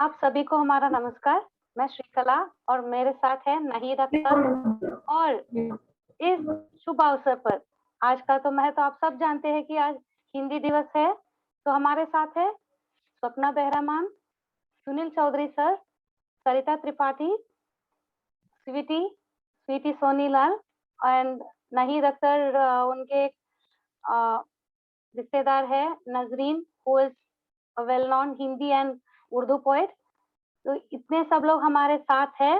आप सभी को हमारा नमस्कार। मैं श्रीकला और मेरे साथ है नाहिद अख्तर। और इस शुभ अवसर पर आज का तो महत्व आप सब जानते हैं कि आज हिंदी दिवस है। तो हमारे साथ है Swapna Behera ma'am, Sunil Chaudhary sir, Sarita Tripathi, Sweety Sweety Sonilal and Nahid Akhtar उनके रिश्तेदार है Nazreen, who is well known Hindi and Urdu poet. तो इतने सब लोग हमारे साथ है,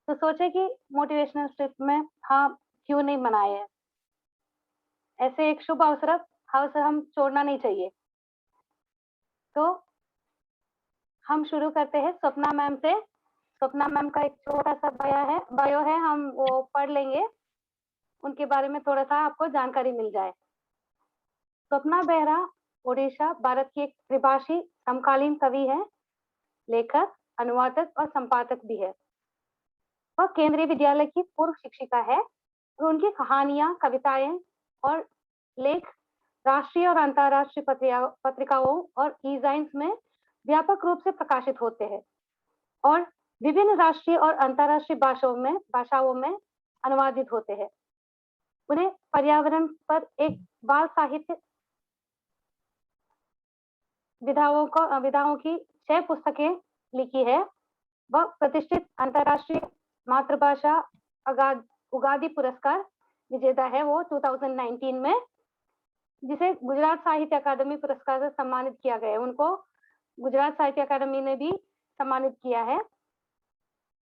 तो सोचे कि मोटिवेशनल स्क्रिप्ट में हाँ क्यों नहीं मनाए। ऐसे एक शुभ अवसर हम छोड़ना नहीं चाहिए। तो हम शुरू करते हैं स्वप्ना मैम से। स्वप्ना मैम का एक छोटा सा बायो है, हम वो पढ़ लेंगे, उनके बारे में थोड़ा सा आपको जानकारी मिल जाए। स्वप्ना बेहरा ओडिशा भारत की एक त्रिभाषी समकालीन कवि है, लेखक, अनुवादक और संपादक भी है। वह केंद्रीय विद्यालय की पूर्व शिक्षिका है और उनकी कहानियां, कविताएं और लेख राष्ट्रीय और अंतर्राष्ट्रीय पत्रिकाओं और ई-जाइन्स में व्यापक रूप से प्रकाशित होते हैं और विभिन्न राष्ट्रीय और अंतर्राष्ट्रीय भाषाओं में अनुवादित होते हैं। उन्हें पर्यावरण पर एक बाल साहित्य विधाओं की 6 पुस्तकें लिखी है। वह प्रतिष्ठित अंतर्राष्ट्रीय मातृभाषा उगादी पुरस्कार विजेता है वो 2019 में, जिसे गुजरात साहित्य अकादमी पुरस्कार से सम्मानित किया गया है। उनको गुजरात साहित्य अकादमी ने भी सम्मानित किया है।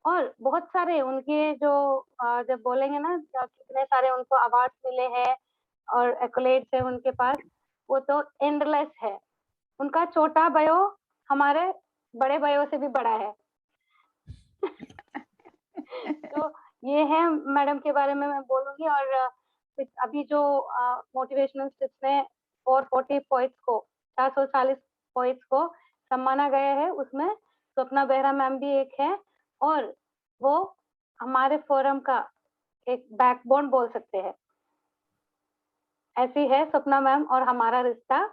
और बहुत सारे उनके जो जब बोलेंगे ना कितने सारे उनको अवार्ड मिले हैं और एक्कोलेट्स है उनके पास, वो तो एंडलेस है। उनका छोटा बायो हमारे बड़े बायो से भी बड़ा है। तो ये है मैडम के बारे में मैं बोलूंगी। और अभी जो मोटिवेशनल स्क्रिप्ट में 440 पोइट्स को 440 पोइट्स को सम्माना गया है, उसमें स्वप्ना बेहरा मैम भी एक है और वो हमारे फोरम का एक बैकबोन बोल सकते हैं। ऐसी है स्वप्ना मैम और हमारा रिश्ता।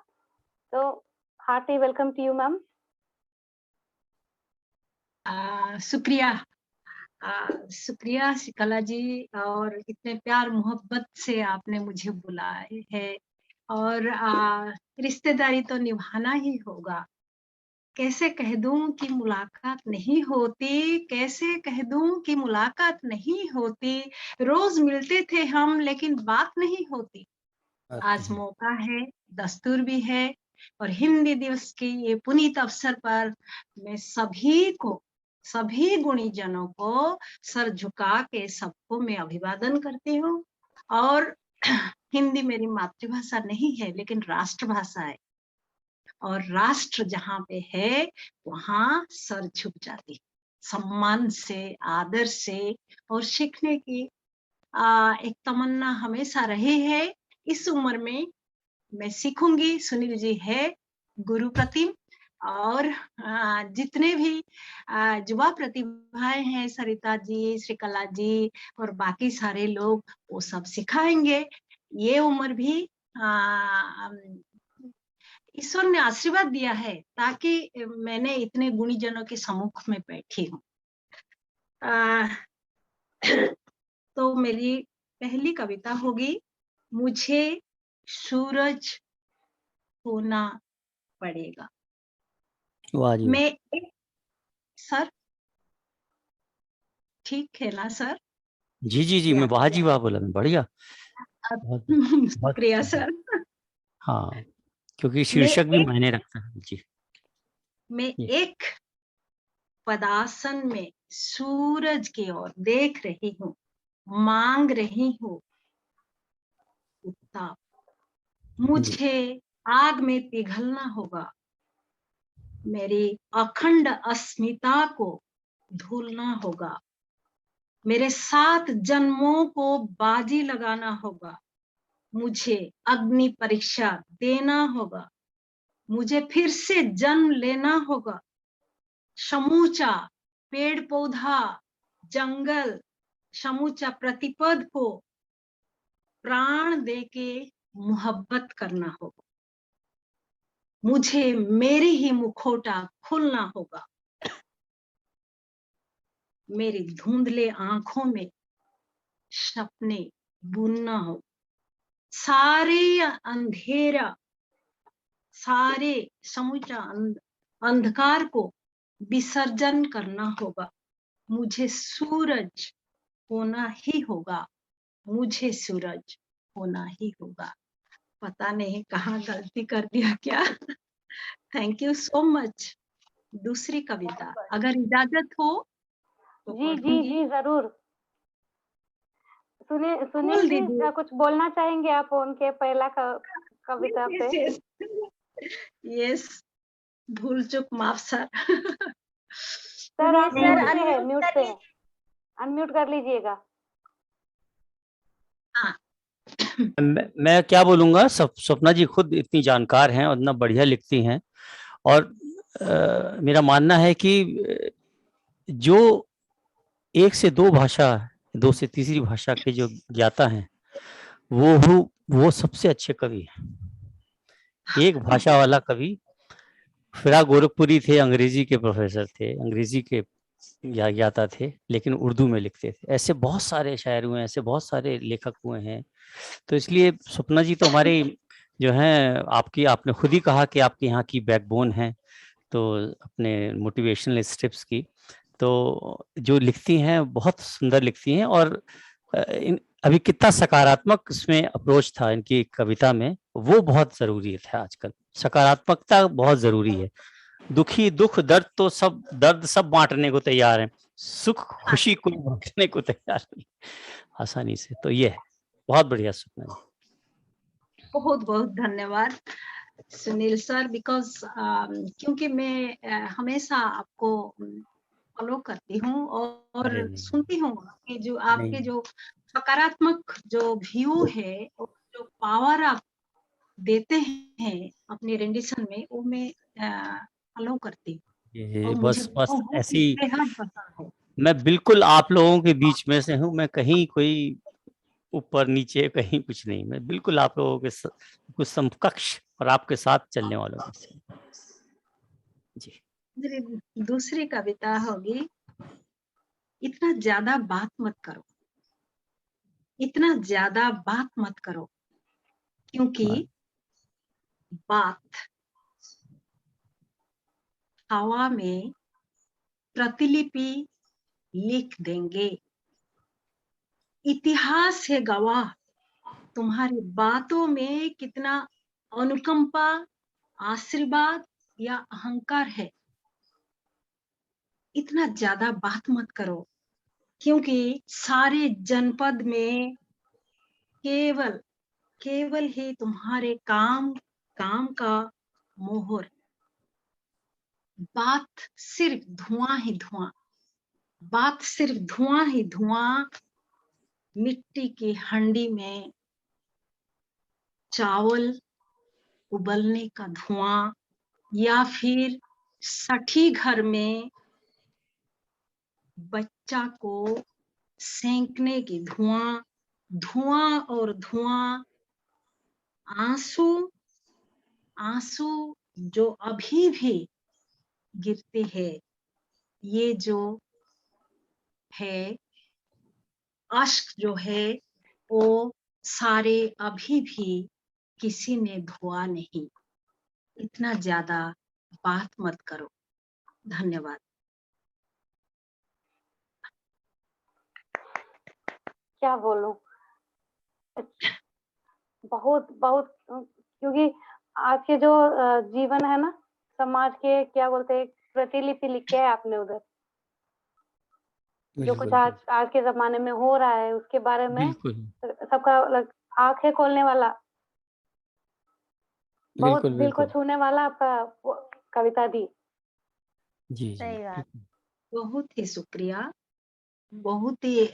तो hearty welcome to you ma'am. शुक्रिया शिकला जी, और इतने प्यार मोहब्बत से आपने मुझे बुलाए है। और रिश्तेदारी तो निभाना ही होगा। कैसे कह दूं कि मुलाकात नहीं होती, कैसे कह दूं कि मुलाकात नहीं होती। रोज मिलते थे हम लेकिन बात नहीं होती। आज मौका है, दस्तूर भी है, और हिंदी दिवस के ये पुनीत अवसर पर मैं सभी गुणीजनों को सर झुका के सबको मैं अभिवादन करती हूँ। और हिंदी मेरी मातृभाषा नहीं है लेकिन राष्ट्रभाषा है, और राष्ट्र जहाँ पे है वहाँ सर झुक जाती है, सम्मान से, आदर से। और सीखने की एक तमन्ना हमेशा रही है। इस उम्र में मैं सीखूंगी। सुनील जी है गुरु प्रतिम, और जितने भी युवा प्रतिभाएं हैं, सरिता जी, श्रीकला जी और बाकी सारे लोग, वो सब सिखाएंगे। ये उम्र भी ईश्वर ने आशीर्वाद दिया है ताकि मैंने इतने गुणीजनों के सम्मुख में बैठी हूँ। तो मेरी पहली कविता होगी, मुझे सूरज होना पड़ेगा। मैं एक सर, ठीक है ना सर? जी जी जी, मैं बाजी वाह बोला, बढ़िया, शुक्रिया सर। हाँ, क्योंकि शीर्षक भी मायने रखता है जी। मैं एक पदासन में सूरज की ओर देख रही हूँ, मांग रही हूँ उत्ताप। मुझे आग में पिघलना होगा, मेरी अखंड अस्मिता को धुलना होगा, मेरे 7 जन्मों को बाजी लगाना होगा, मुझे अग्नि परीक्षा देना होगा, मुझे फिर से जन्म लेना होगा। समूचा पेड़ पौधा, जंगल, समूचा प्रतिपद को प्राण देके मोहब्बत करना होगा। मुझे मेरी ही मुखौटा खुलना होगा, मेरी धुंधले आंखों में सपने बुनना हो, सारे अंधेरा, सारे समूचा अंधकार को विसर्जन करना होगा। मुझे सूरज होना ही होगा, मुझे सूरज होना ही होगा। पता नहीं कहाँ गलती कर दिया क्या। Thank you so much. दूसरी कविता अगर इजाजत हो तो जी जी पढ़ूंगी। जी जरूर। सुनील बोल सुनील जी दीजिए। कुछ बोलना चाहेंगे आप उनके पहला कविता पे? यस, भूल चूक माफ सर। सर आप नहीं, म्यूट पे है, म्यूट पे है, अनम्यूट कर लीजिएगा। हाँ, मैं क्या बोलूंगा, स्वप्ना जी खुद इतनी जानकार हैं और इतना बढ़िया लिखती हैं। और मेरा मानना है कि जो एक से दो भाषा, दो से तीसरी भाषा के जो ज्ञाता हैं, वो सबसे अच्छे कवि हैं। एक भाषा वाला कवि फिरा गोरखपुरी थे, अंग्रेजी के प्रोफेसर थे, अंग्रेजी के ज्ञाता थे, लेकिन उर्दू में लिखते थे। ऐसे बहुत सारे शायर हुए हैं, ऐसे बहुत सारे लेखक हुए हैं। तो इसलिए स्वप्ना जी तो हमारे जो हैं, आपने खुद ही कहा कि आपके यहाँ की बैकबोन है, तो अपने मोटिवेशनल स्टेप्स की तो जो लिखती हैं बहुत सुंदर लिखती हैं। और अभी कितना सकारात्मक इसमें अप्रोच था इनकी कविता में, वो बहुत जरूरी है। आजकल सकारात्मकता बहुत जरूरी है। दुख दर्द तो सब, दर्द सब बांटने को तैयार है, सुख खुशी कोई बांटने को तैयार नहीं आसानी से। तो ये है, बहुत बढ़िया सपना है। बहुत बहुत धन्यवाद सुनील सर, बिकॉज क्योंकि मैं हमेशा आपको फॉलो करती हूँ और अरे नहीं, सुनती हूँ कि जो आपके नहीं, जो सकारात्मक जो व्यू है और जो पावर आप देते हैं अपने रेंडिशन में, वो मैं फॉलो करती हूँ ये और मुझे बस बहुत ही ऐसी, बेहद पसंद है। मैं बिल्कुल आप लोगों के बीच में से हूँ। मैं कहीं कोई ऊपर नीचे कहीं कुछ नहीं, मैं बिल्कुल आप लोगों के कुछ समकक्ष और आपके साथ चलने वालों में से। जी, मेरी दूसरी कविता होगी, इतना ज्यादा बात मत करो, इतना ज्यादा बात मत करो, क्योंकि बात हवा में प्रतिलिपि लिख देंगे। इतिहास है गवाह, तुम्हारी बातों में कितना अनुकंपा, आशीर्वाद या अहंकार है। इतना ज्यादा बात मत करो, क्योंकि सारे जनपद में केवल केवल ही तुम्हारे काम काम का मोहर। बात सिर्फ धुआं ही धुआं, बात सिर्फ धुआं ही धुआं। मिट्टी की हंडी में चावल उबलने का धुआं, या फिर सठी घर में बच्चा को सेंकने की धुआं। धुआं और धुआं, आंसू आंसू जो अभी भी गिरते हैं, ये जो है अश्क जो है, वो सारे अभी भी किसी ने धोआ नहीं। इतना ज्यादा बात मत करो। धन्यवाद। क्या बोलूं, बहुत बहुत क्योंकि आज के जो जीवन है ना, समाज के क्या बोलते हैं, प्रतिलिपि लिख के है आपने उधर। जो कुछ आज आज के जमाने में हो रहा है उसके बारे में बिल्कुल सबका आंखें खोलने वाला, बहुत बिल्कुल दिल को बिल्कुल। छूने वाला आपका कविता थी। जी जी, सही बात। बहुत ही शुक्रिया। बहुत ही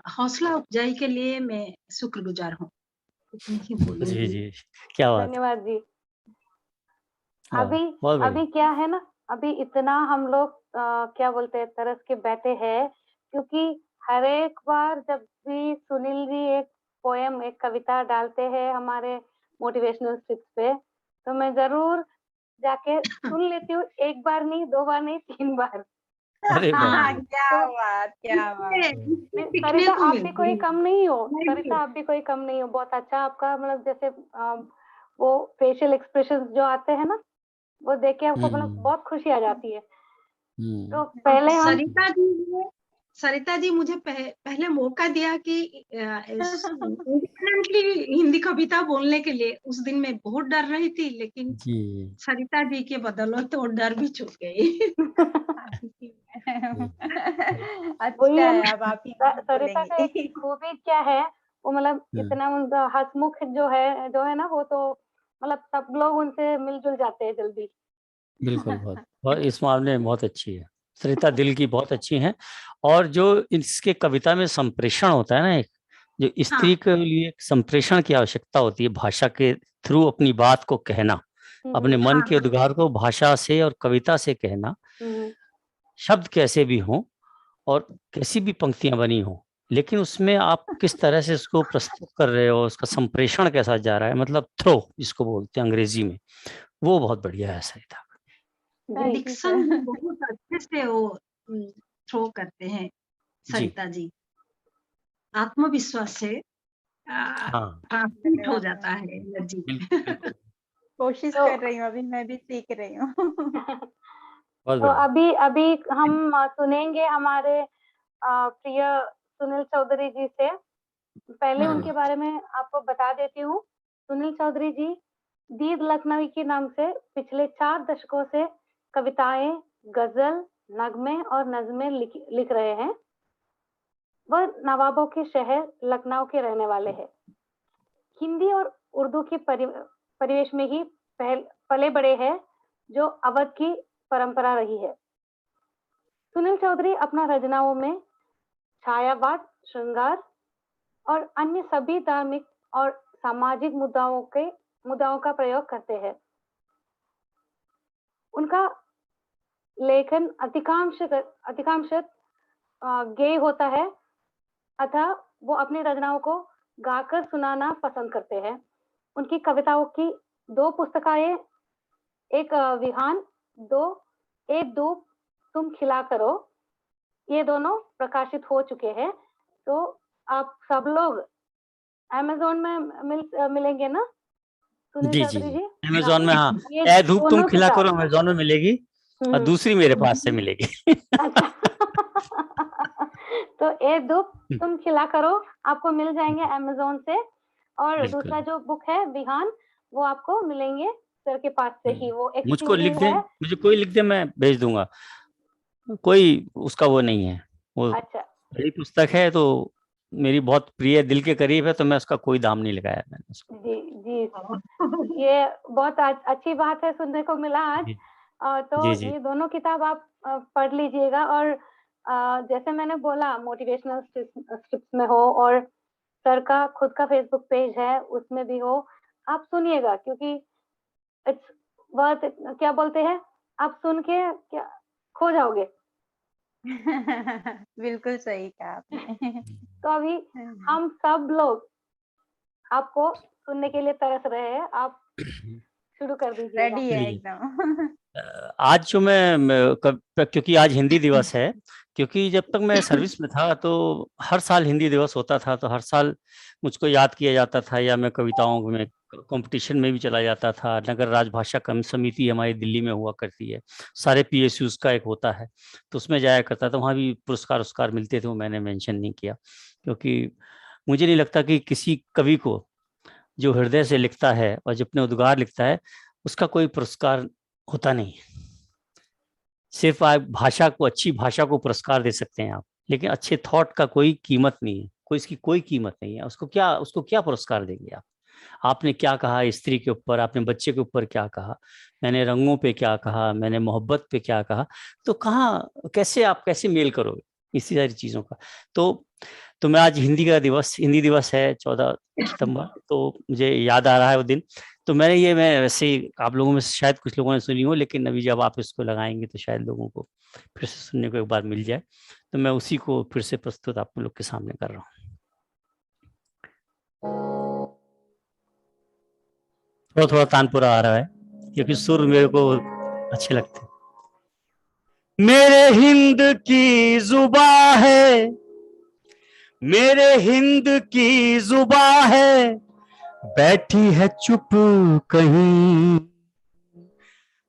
हौसला अफजाई के लिए मैं शुक्रगुजार हूँ। इतनी ही जी बोलूंगी। जी, क्या बात है। धन्यवाद जी। हाँ, अभी बहुत बढ़िया। अभी क्या है ना, अभी इतना हम लोग क्या बोलते हैं, तरस के बैठे हैं, क्योंकि हर एक बार जब भी सुनील जी एक पोएम, एक कविता डालते हैं हमारे मोटिवेशनल स्क्रिप्ट पे, तो मैं जरूर जाके सुन लेती हूँ। एक बार नहीं, दो बार नहीं, 3 बार। अरे हाँ, वाह! क्या बात, क्या बात। इससे नहीं, सीखने सरिता को आप भी मिलती कोई है। कम नहीं हो, Thank सरिता you. आप भी कोई कम नहीं हो, बहुत अच्छा आपका मतलब जैसे वो फेशियल एक्सप्रेशंस जो आते हैं ना, वो देख के आपको मतलब बहुत खुशी आ जाती है। तो पहले हम सरिता जी मुझे पहले मौका दिया कि इंडिपेंडेंटली हिंदी कविता बोलने के लिए। उस दिन मैं बहुत डर रही थी, लेकिन जी। सरिता जी के बदौलत तो डर भी छूट गई। वही अच्छा है है, ना, अब आप ही सरिता का एक बोलेंगी। खूबी क्या है, वो मतलब इतना उनका हंसमुख जो है ना, वो तो मतलब सब लोग उनसे मिलजुल जाते हैं जल्दी। बिल्कुल, बहुत इस मामले में बहुत अच्छी है सरिता, दिल की बहुत अच्छी हैं। और जो इसके कविता में संप्रेषण होता है ना, एक जो स्त्री के लिए एक संप्रेषण की आवश्यकता होती है, भाषा के थ्रू अपनी बात को कहना, अपने मन के उद्गार को भाषा से और कविता से कहना, शब्द कैसे भी हों और कैसी भी पंक्तियां बनी हो, लेकिन उसमें आप किस तरह से उसको प्रस्तुत कर रहे हो, उसका संप्रेषण कैसा जा रहा है, मतलब थ्रो जिसको बोलते हैं अंग्रेजी में, वो बहुत बढ़िया है सरिता। जी डिक्शन भी बहुत अच्छे से वो थ्रो करते हैं जी। सरिता जी। आत्मविश्वास से हाँ, ट्रांसमिट हो जाता है एनर्जी। बिल्कुल। कोशिश तो कर रही हूँ, अभी मैं भी सीख रही हूँ। बहुत तो बढ़िया। अभी अभी हम सुनेंगे हमारे प्रिय सुनील चौधरी जी से। पहले उनके बारे में आपको बता देती हूँ। सुनील चौधरी जी दीद लखनवी के नाम से पिछले 4 दशकों से कविताएं, गजल, नगमे और नज़्में लिख रहे हैं। वह नवाबों के शहर लखनऊ के रहने वाले हैं। हिंदी और उर्दू के परिवेश में ही पले बड़े हैं, जो अवध की परंपरा रही है। सुनील चौधरी अपना रचनाओं में छायावाद, श्रृंगार और अन्य सभी धार्मिक और सामाजिक मुद्दाओं का प्रयोग करते हैं। उनका लेखन अधिकांश गेय होता है, अतः वो अपनी रचनाओं को गाकर सुनाना पसंद करते हैं। उनकी कविताओं की 2 पुस्तकें, एक विहान, एक धूप तुम खिला करो, ये दोनों प्रकाशित हो चुके हैं। तो आप सब लोग अमेज़न में मिलेंगे ना सुनील जी, चौधरी जी? अमेज़न में, हाँ, ये ए धूप तुम दोनों खिला किताब। करो अमेज़न में मिलेगी और दूसरी मेरे पास से मिलेगी। अच्छा। तो ए धूप तुम खिला करो आपको मिल जाएंगे अमेज़न से, और बिल्कुल। दूसरा जो बुक है विहान, वो आपको मिलेंगे सर के पास से ही, वो मुझको लिख एक्सक्लूसिव दे, है। मुझे कोई लिख दे, मैं भेज दूंगा, कोई उसका वो नहीं है, वो अच्छा, बड़ी पुस्तक है तो मेरी बहुत प्रिय, दिल के करीब है, तो मैं उसका कोई दाम नहीं लगाया मैंने उसको। जी जी, ये बहुत अच्छी बात है, सुनने को मिला आज। जी तो जी। ये दोनों किताब आप पढ़ लीजिएगा। और जैसे मैंने बोला, मोटिवेशनल स्क्रिप्ट्स में हो और सर का खुद का फेसबुक पेज है, उसमें भी हो, आप सुनिएगा, क्योंकि इट्स वर्थ, क्या बोलते हैं, आप सुन के क्या खो जाओगे। बिल्कुल सही कहा आपने। तो अभी हम सब लोग आपको सुनने के लिए तरस रहे हैं, आप शुरू कर दीजिएगा। रेडी है चलिए। एकदम। आज जो क्योंकि आज हिंदी दिवस है, क्योंकि जब तक मैं सर्विस में था तो हर साल हिंदी दिवस होता था, तो हर साल मुझको याद किया जाता था, या मैं कविताओं में कंपटीशन में भी चला जाता था। नगर राजभाषा कम समिति हमारी दिल्ली में हुआ करती है, सारे पीएसयूज का एक होता है, तो उसमें जाया करता था, वहाँ भी पुरस्कार मिलते थे, वो मैंने मेंशन नहीं किया, क्योंकि मुझे नहीं लगता कि किसी कवि को जो हृदय से लिखता है और जो अपने उद्गार लिखता है, उसका कोई पुरस्कार होता नहीं है। सिर्फ आप भाषा को, अच्छी भाषा को पुरस्कार दे सकते हैं आप, लेकिन अच्छे थॉट का कोई कीमत नहीं है, कोई इसकी कोई कीमत नहीं है। उसको क्या पुरस्कार देंगे आप? आपने क्या कहा स्त्री के ऊपर, आपने बच्चे के ऊपर क्या कहा, मैंने रंगों पे क्या कहा, मैंने मोहब्बत पे क्या कहा, तो कहाँ, कैसे मेल करोगे इसी सारी चीजों का? तो मैं आज हिंदी दिवस है 14 सितंबर, तो मुझे याद आ रहा है वो दिन। तो मैं वैसे ही, आप लोगों में से शायद कुछ लोगों ने सुनी हो, लेकिन अभी जब आप इसको लगाएंगे तो शायद लोगों को फिर से सुनने को एक बार मिल जाए, तो मैं उसी को फिर से प्रस्तुत आप लोग के सामने कर रहा हूँ। थोड़ा थोड़ा तानपुरा आ रहा है, क्योंकि सुर मेरे को अच्छे लगते हैं। मेरे हिंद की जुबा है, मेरे हिंद की जुबा है, बैठी है चुप कहीं।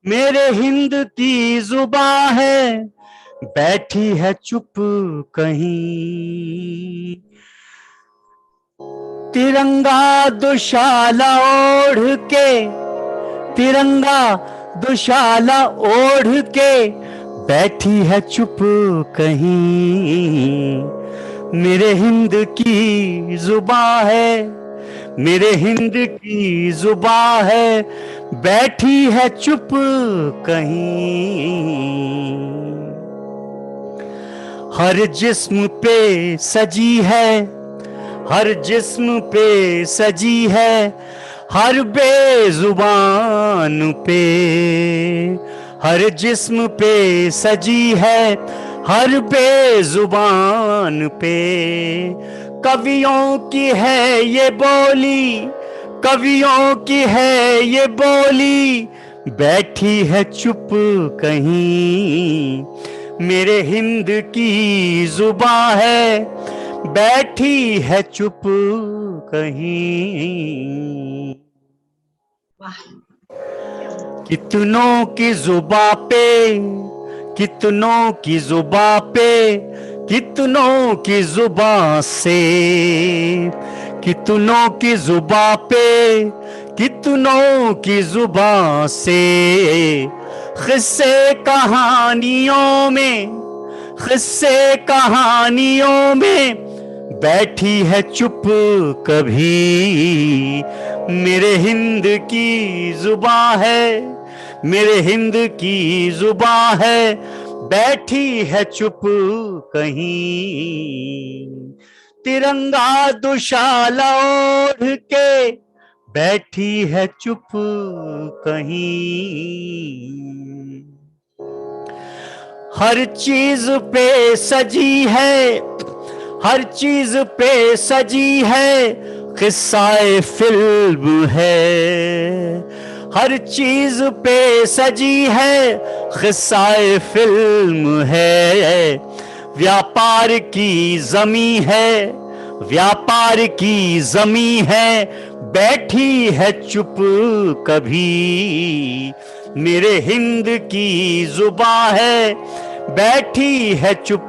मेरे हिंद की जुबा है, बैठी है चुप कहीं। तिरंगा दुशाला ओढ़ के, तिरंगा दुशाला ओढ़ के, बैठी है चुप कहीं। मेरे हिंद की जुबा है, मेरे हिंद की जुबा है, बैठी है चुप कहीं। हर जिस्म पे सजी है, हर जिस्म पे सजी है, हर बेजुबान पे, हर जिस्म पे सजी है, हर बेजुबान पे। कवियों की है ये बोली, कवियों की है ये बोली, बैठी है चुप कहीं। मेरे हिंद की जुबा है, बैठी है चुप कहीं। वाह, कितनों की जुबा पे, कितनों की जुबा पे, कितनों की जुबा से, कितनों की जुबा पे, कितनों की जुबा से, किस्से कहानियों में, किस्से कहानियों में, बैठी है चुप कभी। मेरे हिंद की जुबा है, मेरे हिंद की जुबा है, बैठी है चुप कहीं। तिरंगा दुशाला ओढ़ के, बैठी है चुप कहीं। हर चीज पे सजी है, हर चीज पे सजी है, किस्साए फिल्म है। हर चीज पे सजी है, किस्साए फिल्म है। व्यापार की जमी है, व्यापार की जमी है, बैठी है चुप कभी। मेरे हिंद की जुबा है, बैठी है चुप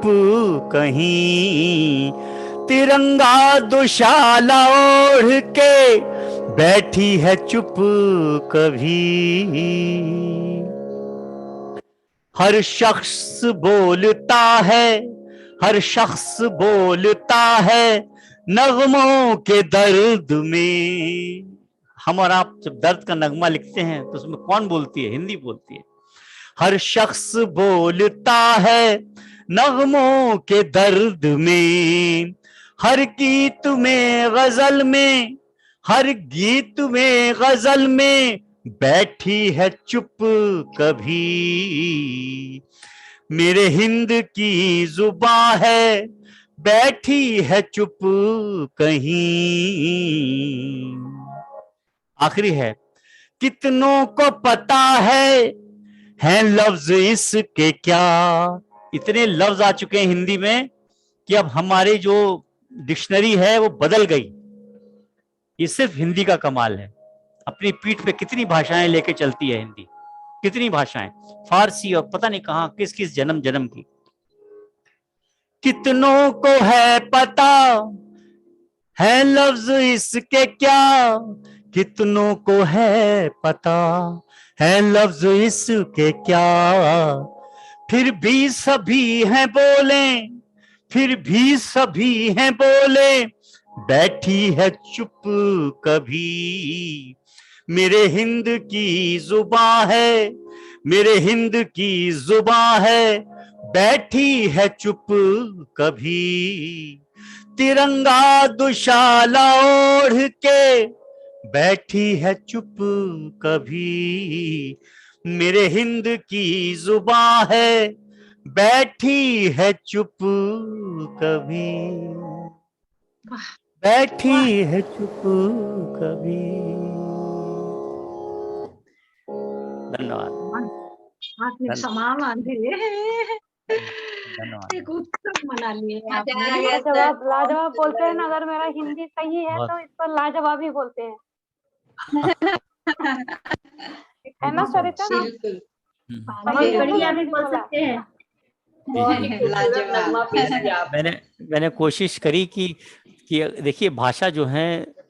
कहीं। तिरंगा दुशाला ओढ़ के, बैठी है चुप कभी। हर शख्स बोलता है, हर शख्स बोलता है, नगमों के दर्द में। हम और आप जब दर्द का नगमा लिखते हैं तो उसमें कौन बोलती है? हिंदी बोलती है। हर शख्स बोलता है नगमों के दर्द में, हर गीत में गजल में, हर गीत में गजल में, बैठी है चुप कभी। मेरे हिंद की जुबा है, बैठी है चुप कहीं। आखिरी है, कितनों को पता है लफ्ज इसके क्या। इतने लफ्ज आ चुके हैं हिंदी में कि अब हमारी जो डिक्शनरी है वो बदल गई। ये सिर्फ हिंदी का कमाल है। अपनी पीठ पे कितनी भाषाएं लेके चलती है हिंदी, कितनी भाषाएं, फारसी और पता नहीं कहां किस किस जन्म जन्म की। कितनों को है पता है लफ्ज इसके क्या, कितनों को है पता है लफ्ज इसके क्या। फिर भी सभी हैं बोले, फिर भी सभी हैं बोले, बैठी है चुप कभी। मेरे हिंद की जुबा है, मेरे हिंद की जुबा है, बैठी है चुप कभी। तिरंगा दुशाला ओढ़ के, बैठी है चुप कभी। मेरे हिंद की जुबा है, बैठी है चुप कभी, वाह, बैठी वाह, है चुप कभी। धन्यवाद। आपने धन- क्षमा मांगे। धन्यवाद। एक उत्सव मना लिए मजा आ आपने। गया सर, लाजवाब बहुत लाजवाब बोलते हैं ना, सुंदर। अगर मेरा हिंदी सही है बहुत तो इस पर लाजवाब ही बोलते हैं, है थैंक ना यू सो मच। सरिता? बिल्कुल हम्म। पानी बहुत सही है ना, बढ़िया मैंने भी जो बोल बोला? सकते हैं। जी बहुत जी ही खूबसूरत नगमा पेश किया आप। मैंने कोशिश करी कि देखिए भाषा जो है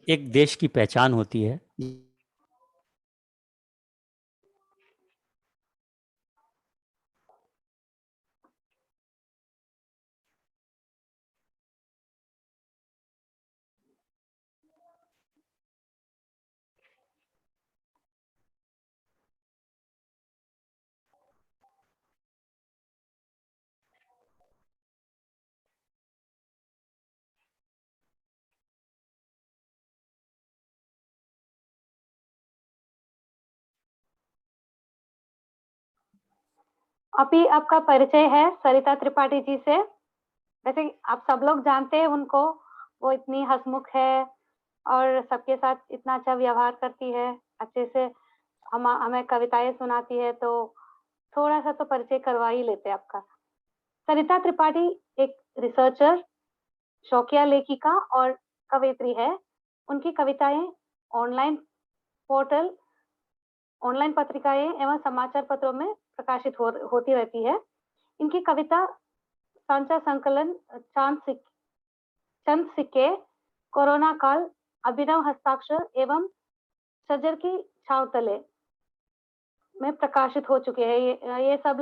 एक देश की पहचान होती है। अभी आपका परिचय है सरिता त्रिपाठी जी से। वैसे आप सब लोग जानते हैं उनको, वो इतनी हंसमुख है और सबके साथ इतना अच्छा व्यवहार करती है, अच्छे से हमें कविताएं सुनाती है, तो थोड़ा सा तो परिचय करवा ही लेते हैं आपका। सरिता त्रिपाठी एक रिसर्चर, शौकिया लेखिका और कवयित्री है। उनकी कविताएं ऑनलाइन पोर्टल, ऑनलाइन पत्रिकाएं एवं समाचार पत्रों में प्रकाशित होती रहती है। इनकी कविता सांचा संकलन, चंद सिक्के, कोरोना काल, अभिनव हस्ताक्षर एवं शजर की छाव तले में प्रकाशित हो चुके हैं। ये सब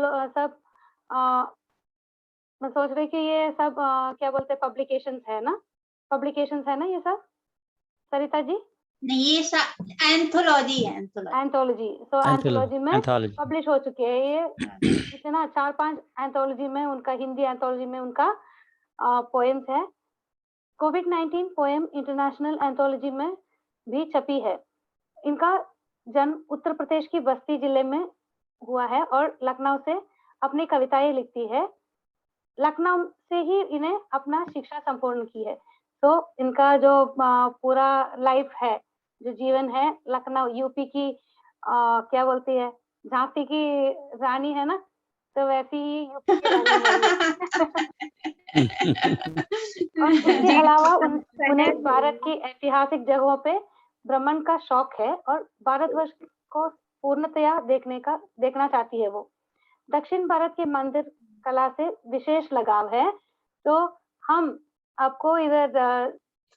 मैं सोच रही कि ये सब क्या बोलते हैं, पब्लिकेशंस है ना, पब्लिकेशंस है ना ये सब सरिता जी? नहीं, ये एंथोलॉजी है, एंथोलॉजी। एंथोलॉजी, सो एंथोलॉजी में एंथोलॉजी पब्लिश हो चुके हैं ये। इतना 4-5 एंथोलॉजी में उनका, हिंदी एंथोलॉजी में उनका पोएम्स है। कोविड-19 पोएम इंटरनेशनल एंथोलॉजी में भी छपी है। इनका जन्म उत्तर प्रदेश की बस्ती जिले में हुआ है और लखनऊ से अपनी कविताएं लिखती है। लखनऊ से ही इन्हें अपना शिक्षा संपूर्ण की है। तो इनका जो पूरा लाइफ है, जो जीवन है, लखनऊ यूपी की क्या बोलती है, झांसी की रानी है ना, तो वैसी ही यूपी की रानी है ये। और इसके अलावा उन्हें भारत की ऐतिहासिक जगहों पे भ्रमण का शौक है और भारतवर्ष को पूर्णतया देखना चाहती है वो। दक्षिण भारत के मंदिर कला से विशेष लगाव है, तो हम आपको इधर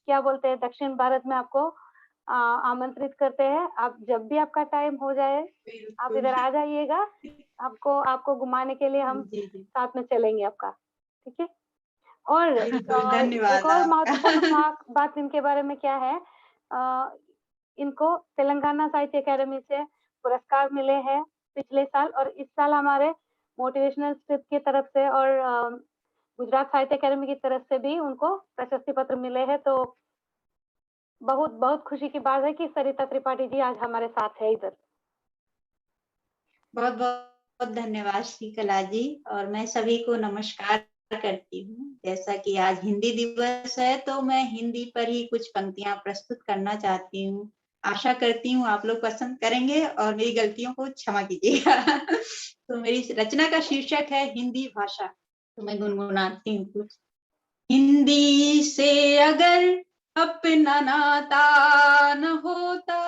क्या बोलते हैं, दक्षिण भारत में आपको आमंत्रित करते हैं। आप जब भी आपका टाइम हो जाए आप इधर आ जाइएगा, आपको घुमाने के लिए हम साथ में चलेंगे आपका, ठीक है? और धन्यवाद एक और आपका। महत्वपूर्ण बात इनके बारे में क्या है, इनको तेलंगाना साहित्य अकादमी से पुरस्कार मिले हैं पिछले साल, और इस साल हमारे मोटिवेशनल स्क्रिप्ट की तरफ से और गुजरात साहित्य अकादमी की तरफ से भी उनको प्रशस्ति पत्र मिले हैं। तो बहुत बहुत खुशी की बात है कि सरिता त्रिपाठी जी आज हमारे साथ है इधर। बहुत बहुत धन्यवाद श्री कला जी, और मैं सभी को नमस्कार करती हूँ। जैसा कि आज हिंदी दिवस है तो मैं हिंदी पर ही कुछ पंक्तियां प्रस्तुत करना चाहती हूँ। आशा करती हूँ आप लोग पसंद करेंगे और मेरी गलतियों को क्षमा कीजिएगा। तो मेरी रचना का शीर्षक है हिंदी भाषा, तो मैं गुनगुनाती हूँ कुछ। हिंदी से अगर अपना नाता न होता,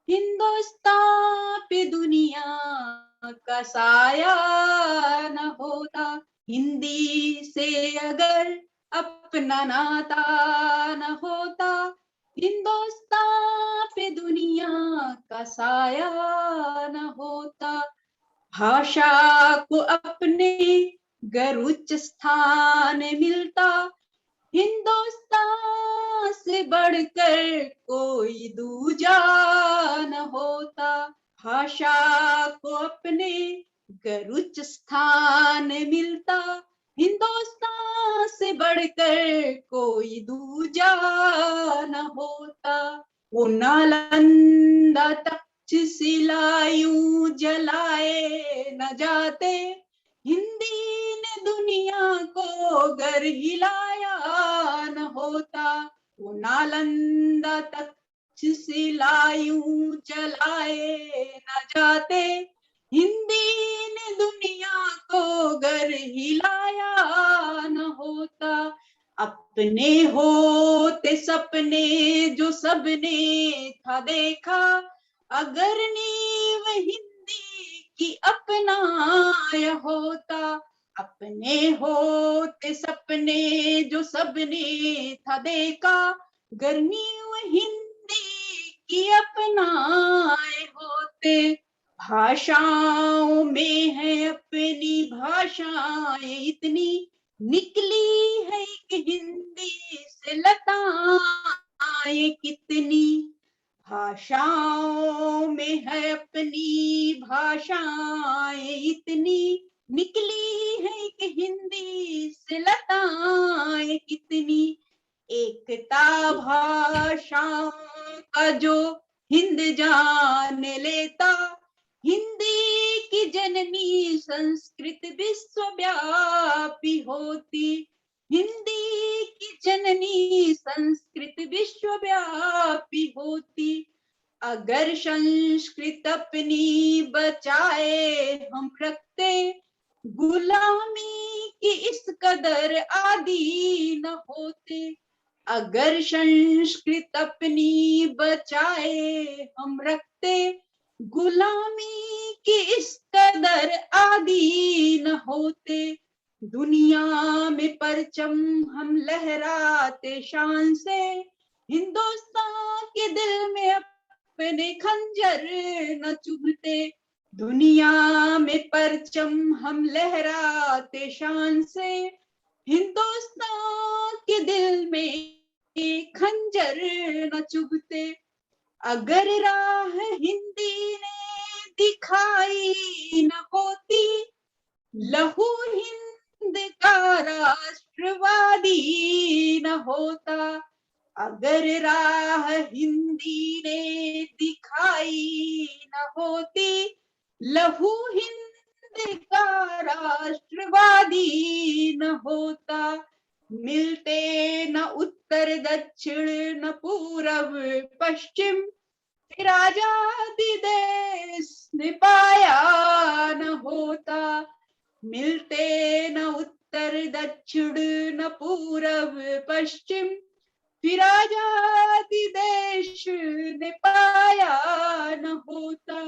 हिंदुस्तान पे दुनिया का साया न होता। हिंदी से अगर अपना नाता न होता, हिंदुस्तान पे दुनिया का साया न होता। भाषा को अपने गर उच्च स्थान मिलता, हिंदुस्तान से बढ़कर कोई दूजा न होता। भाषा को अपने गर उच्च स्थान मिलता, हिंदुस्तान से बढ़कर कोई दूजा न होता। वो नालंदा तक्षशिला यूं जलाए न जाते, हिंदी ने दुनिया को गर हिलाया न होता। वो नालंदा तक्षशिला यूं जलाए न जाते, हिंदी ने दुनिया को गर हिलाया न होता। अपने होते सपने जो सबने था देखा, अगर नीव हिंदी की अपनाया होता। अपने होते सपने जो सबने था देखा, अगर नीव हिंदी की अपनाए होते। भाषाओं में है अपनी भाषाएं इतनी, निकली है कि हिंदी से लताएं कितनी। भाषाओं में है अपनी भाषाएं इतनी, निकली है कि हिंदी से लताएं कितनी। एकता भाषाओं का जो हिंद जान लेता, हिंदी की जननी संस्कृत विश्वव्यापी होती। हिंदी की जननी संस्कृत विश्वव्यापी होती। अगर संस्कृत अपनी बचाए हम रखते, गुलामी की इस कदर आदी न होते। अगर संस्कृत अपनी बचाए हम रखते, गुलामी की इस कदर आदी न होते। दुनिया में परचम हम लहराते शान से, हिंदुस्तान के दिल में अपने खंजर न चुभते। दुनिया में परचम हम लहराते शान से, हिंदुस्तान के दिल में खंजर न चुभते। अगर राह हिंदी ने दिखाई न होती, लहू हिंद का राष्ट्रवादी न होता। अगर राह हिंदी ने दिखाई न होती, लहू हिंद का राष्ट्रवादी न होता। मिलते न उत्तर दक्षिण न पूरब पश्चिम, फिर आजादी देश ने पाया न होता। मिलते न उत्तर दक्षिण न पूरब पश्चिम, फिर आजादी देश ने पाया न होता।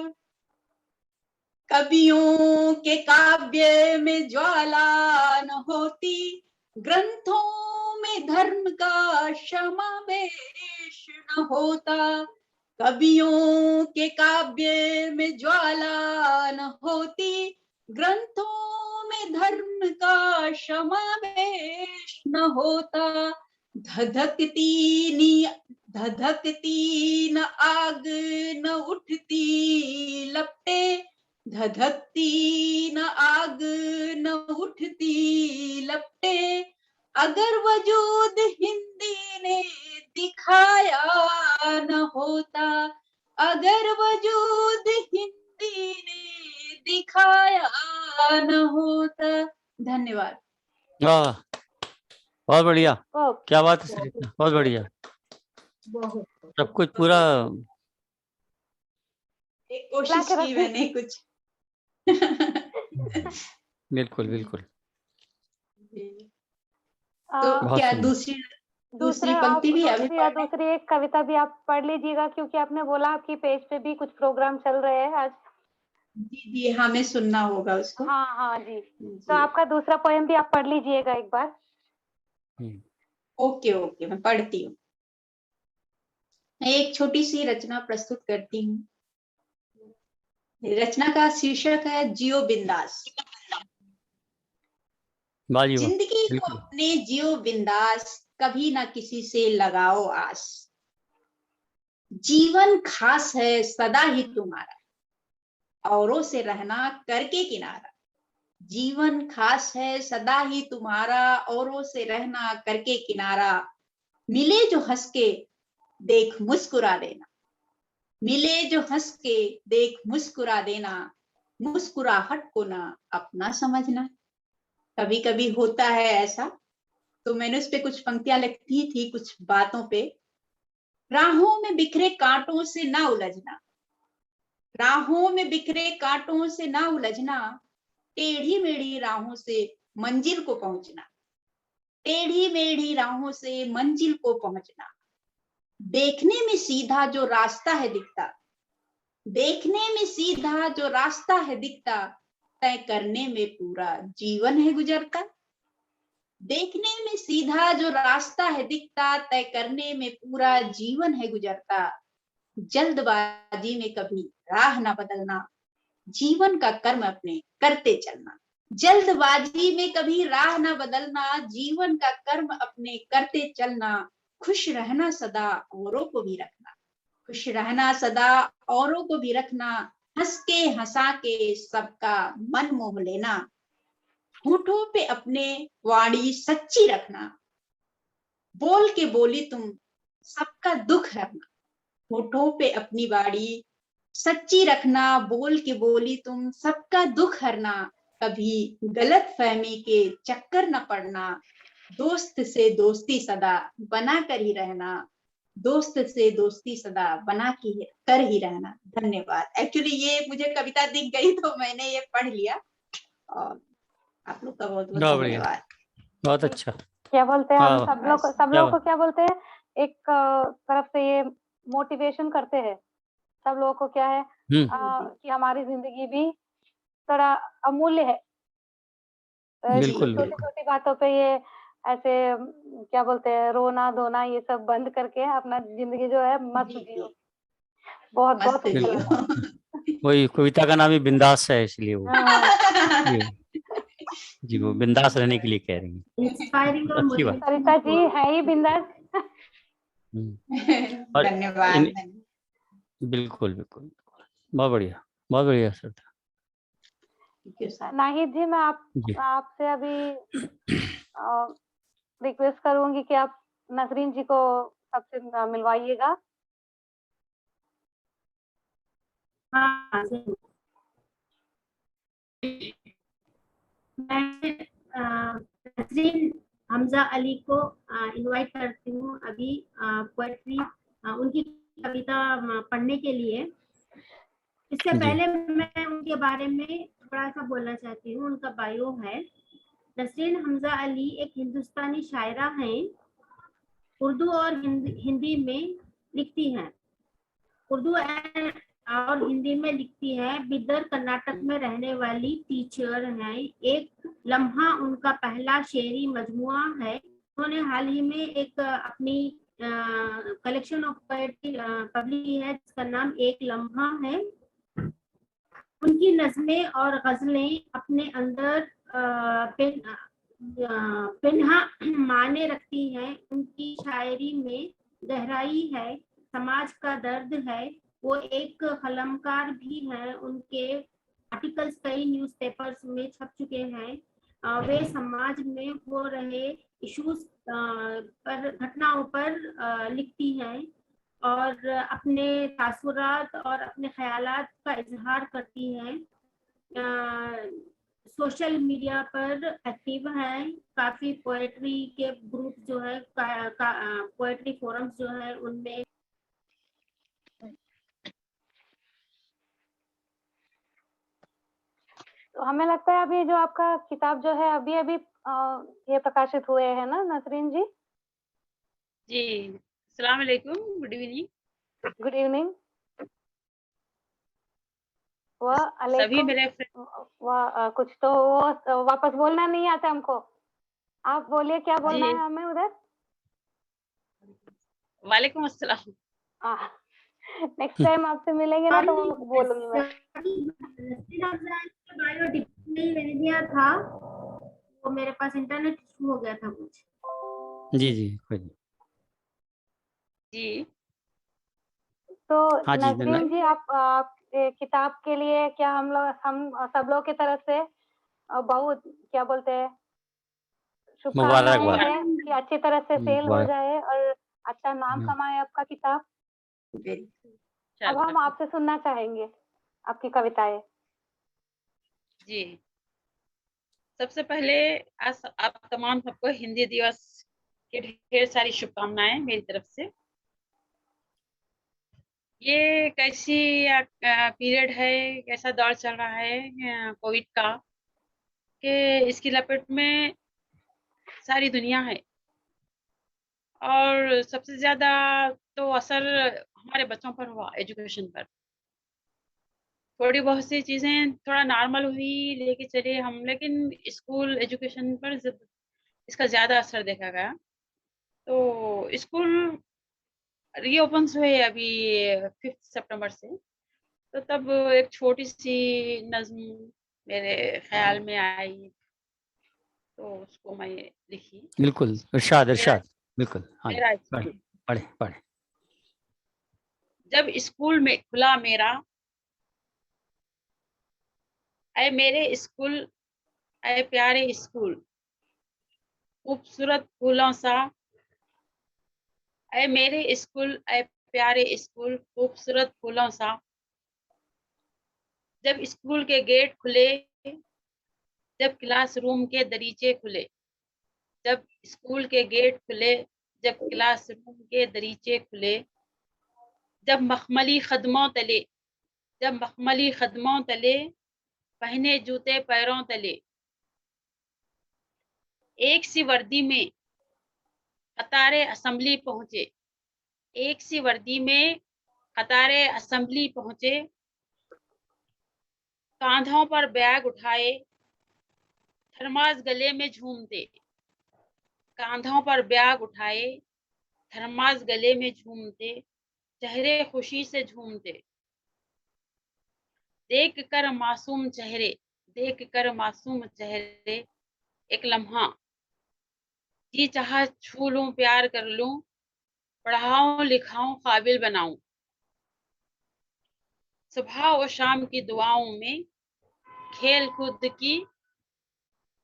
कवियों के काव्य में ज्वाला न होती, ग्रंथों में धर्म का समावेश न होता। कवियों के काव्य में ज्वाला न होती, ग्रंथों में धर्म का समावेश न होता। धधकती न आग न उठती लपटे, धधकती न आग न उठती लपटे। अगर वजूद हिंदी ने दिखाया न होता, अगर वजूद हिंदी ने दिखाया न होता। धन्यवाद। वाह, बहुत बढ़िया, ओ, क्या बात है सरिता, बहुत बढ़िया, बहुत सब कुछ पूरा। एक कोशिश की मैंने कुछ। बिल्कुल बिल्कुल। तो बहुत क्या सुंदर। दूसरी पंक्ति भी अभी पढ़ने? दूसरी एक कविता भी आप पढ़ लीजिएगा, क्योंकि आपने बोला आपकी पेज पे भी कुछ प्रोग्राम चल रहे हैं आज। जी जी, हमें सुनना होगा उसको। हाँ हाँ जी, जी। तो आपका दूसरा पोएम भी आप पढ़ लीजिएगा एक बार। ओके ओके, मैं पढ़ती हूँ। मैं एक छोटी सी रचना प्रस्तुत करती हूँ। रचना का शीर्षक है जियो बिंदास। जिंदगी को अपने जियो बिंदास, कभी ना किसी से लगाओ आस। जीवन खास है सदा ही तुम्हारा, औरों से रहना करके किनारा। जीवन खास है सदा ही तुम्हारा, औरों से रहना करके किनारा। मिले जो हंस के देख मुस्कुरा देना, मिले जो हंस के देख मुस्कुरा देना। मुस्कुराहट को ना अपना समझना। कभी कभी होता है ऐसा, तो मैंने उस पे कुछ पंक्तियां लिखी थी कुछ बातों पे। राहों में बिखरे कांटों से ना उलझना, राहों में बिखरे कांटों से ना उलझना। टेढ़ी मेढ़ी राहों से मंजिल को पहुंचना, टेढ़ी मेढ़ी राहों से मंजिल को पहुंचना, देखने में सीधा जो रास्ता है दिखता, देखने में सीधा जो रास्ता है दिखता, तय करने में पूरा जीवन है गुजरता, देखने में सीधा जो रास्ता है दिखता, तय करने में पूरा जीवन है गुजरता, जल्दबाजी में कभी राह ना बदलना, जीवन का कर्म अपने करते चलना, जल्दबाजी में कभी राह ना बदलना, जीवन का कर्म अपने करते चलना, खुश रहना सदा औरों को भी रखना, खुश रहना सदा औरों को भी रखना, हंस के हंसा के सबका मन मोह लेना, होठों पे अपने वाणी सच्ची रखना, बोल के बोली तुम सबका दुख रखना, होठों पे अपनी वाणी सच्ची रखना, बोल के बोली तुम सबका दुख हरना, कभी गलत फहमी के चक्कर न पड़ना, दोस्त से दोस्ती सदा बना कर ही रहना, दोस्त से दोस्ती सदा बना कर ही रहना। धन्यवाद। एक्चुअली ये मुझे कविता दिख गई तो मैंने ये पढ़ लिया, और आप लोग का बहुत बहुत बहुत बढ़िया, धन्यवाद। बहुत अच्छा। क्या बोलते हैं, हम हाँ, सब लोग को क्या बोलते हैं, एक तरफ से ये मोटिवेशन करते हैं सब लोगों को, क्या है कि हमारी जिंदगी भी थोड़ा अमूल्य है। बिल्कुल छोटी बिल्कुल। छोटी बातों पे ये ऐसे क्या बोलते हैं, रोना धोना ये सब बंद करके अपना जिंदगी जो है मस्त जी, जियो। बहुत बहुत मस्त अच्छा जियो। लगा। वही कविता का नाम ही बिंदास है, इसलिए वो जी वो बिंदास रहने के लिए कह रही हैं। इंस्पायरिंग और अच्छी बात। सरिता जी है ही बिंदास। और धन्यवाद। बिल्कुल बिल्कुल, बहुत बढ़िया, बहुत बढ़िया सर। नाहिद जी, मैं जी आपसे अभी रिक्वेस्ट करूंगी कि आप नसरीन जी को सबसे मिलवाइएगा। हाँ, जरूर। मैं नसरीन हमजा अली को इनवाइट करती हूँ अभी पोएट्री उनकी कविता पढ़ने के लिए। इससे जी पहले मैं उनके बारे में थोड़ा सा बोलना चाहती हूँ। उनका बायो है, नसरीन हमजा अली एक हिंदुस्तानी शायरा हैं, उर्दू और हिंदी में लिखती हैं। उर्दू और हिंदी में लिखती है। बिदर कर्नाटक में रहने वाली टीचर हैं। एक लम्हा उनका पहला शेरी मजमुआ है। उन्होंने हाल ही में एक अपनी कलेक्शन ऑफ पोएट्री पब्लिश है जिसका नाम एक लम्हा है। उनकी नज़में और गजलें अपने अंदर पिन्हा माने रखती हैं। उनकी शायरी में गहराई है, समाज का दर्द है। वो एक कलमकार भी हैं। उनके आर्टिकल्स कई न्यूज़पेपर्स में छप चुके हैं। वे समाज में हो रहे इश्यूज पर, घटनाओं पर लिखती हैं और अपने तासुरात और अपने ख्यालात का इजहार करती हैं। सोशल मीडिया पर एक्टिव हैं। काफी पोएट्री के ग्रुप जो है पोएट्री फोरम्स जो है उनमें तो हमें लगता है अभी जो आपका किताब जो है अभी अभी ये प्रकाशित हुए हैं ना नसरीन जी? जी, अस्सलाम वालेकुम, गुड इवनिंग। Good evening. सभी मेरे कुछ तो वो वापस बोलना नहीं आता हमको। आप बोलिए क्या बोलना जी। है हमें उधर। वालेकुम अस्सलाम। नेक्स्ट टाइम आपसे मिलेंगे ना तो बोलूंगी मैं। मैंने दिया था, वो मेरे पास इंटरनेट इशू हो गया था कुछ। जी जी कोई नहीं। जी हाँ तो जी, नसरीन जी, आप किताब के लिए क्या हम सब लोग की तरफ से बहुत क्या बोलते हैं शुभकामनाएं मुबारकबाद। हैं कि अच्छी तरह से सेल हो मुबारक। जाए और अच्छा नाम कमाए आपका किताब। अब हम आपसे सुनना चाहेंगे आपकी कविताएं। जी, सबसे पहले आज आप तमाम सबको हिंदी दिवस के ढेर सारी शुभकामनाएं मेरी तरफ से। ये कैसी पीरियड है, कैसा दौर चल रहा है कोविड का, कि इसकी लपेट में सारी दुनिया है और सबसे ज्यादा तो असर हमारे बच्चों पर हुआ, एजुकेशन पर। थोड़ी बहुत सी चीजें थोड़ा नॉर्मल हुई लेके चले हम, लेकिन स्कूल एजुकेशन पर इसका ज्यादा असर देखा गया। तो स्कूल रीओपन हुए अभी 5 सितंबर से, तो तब एक छोटी सी नज्म मेरे ख्याल में आई, तो उसको मैं लिखी। बिल्कुल, इरशाद मेरा इरशाद, बिल्कुल, हाँ जी, मेरा पढ़े स्कूल। पढ़े पढ़े। जब स्कूल में खुला मेरा, ऐ मेरे स्कूल, ऐ प्यारे स्कूल, खूबसूरत फूलों सा, ऐ मेरे स्कूल, ऐ प्यारे स्कूल, खूबसूरत फूलों सा। जब स्कूल के गेट खुले, जब क्लासरूम के दरीचे खुले, जब स्कूल के गेट खुले, जब क्लासरूम के दरीचे खुले, जब मखमली खदमों तले, जब मखमली खदमों तले, पहने जूते पैरों तले, एक सी वर्दी में कतारे असेंबली पहुंचे, एक सी वर्दी में कतारे असेंबली पहुंचे, कांधों पर बैग उठाए, थर्मास गले में झूमते, कांधों पर बैग उठाए, थर्मास गले में झूमते, चेहरे खुशी से झूमते, देख कर मासूम चेहरे, देख कर मासूम चेहरे, एक लम्हा जी चाहा छू लूं, प्यार कर लूं, पढ़ाऊं लिखाऊं काबिल बनाऊं, सुबह और शाम की दुआओं में, खेल कूद की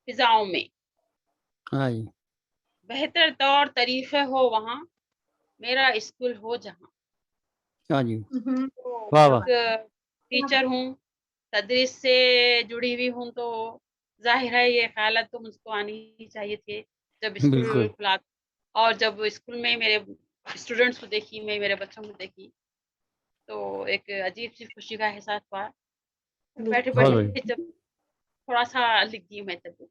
फिजाओं में, हाँ जी, बेहतर तौर तरीके हो वहाँ, मेरा स्कूल हो जहाँ। हाँ जी, हम्म, तो वाह वाह, एक टीचर हूँ, तदरीस से जुड़ी हुई हूँ, तो जाहिर है ये ख्यालात तो मुझको आनी ही चाहिए थे जब स्कूल बिल्कुल, खुला। और जब स्कूल में मेरे स्टूडेंट्स को देखी, मैं मेरे बच्चों को देखी, तो एक अजीब सी खुशी का एहसास हुआ। बैठे बहुत बैठे बढ़िया, जब थोड़ा सा लिख दी मैं तब।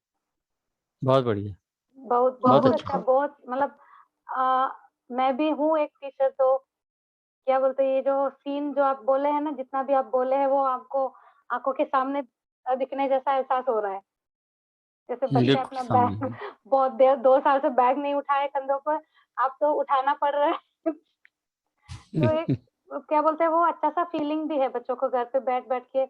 बहुत बढ़िया, बहुत बहुत बहुत अच्छा, अच्छा, बहुत मतलब मैं भी हूँ एक टीचर, तो क्या बोलते हैं, ये जो सीन जो आप बोले हैं ना, जितना भी आप बोले हैं वो आपको आंखों के सामने दिखने जैसा एहसास हो रहा है। जैसे बच्चे बिल्कुल अपना सामने, बैग बहुत देर 2 साल से बैग नहीं उठाए कंधों पर, आप तो उठाना पड़ रहा है। तो एक क्या बोलते हैं, वो अच्छा सा फीलिंग भी है बच्चों को घर पे बैठ के,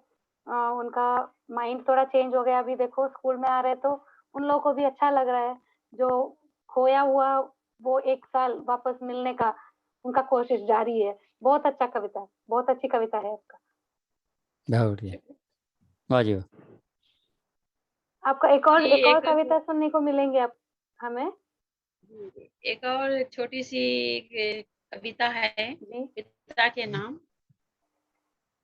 उनका माइंड थोड़ा चेंज हो गया। अभी देखो स्कूल में आ रहे तो उन लोगों को भी अच्छा लग रहा है, जो खोया हुआ वो 1 साल वापस मिलने का उनका कोशिश जारी है। बहुत अच्छा कविता है, बहुत अच्छी कविता है आपका। बहुत बढ़िया, वाह जी वाह, आपका जी, एक और कविता सुनने को मिलेंगे आप हमें। एक और छोटी सी कविता है जी पिता के नाम,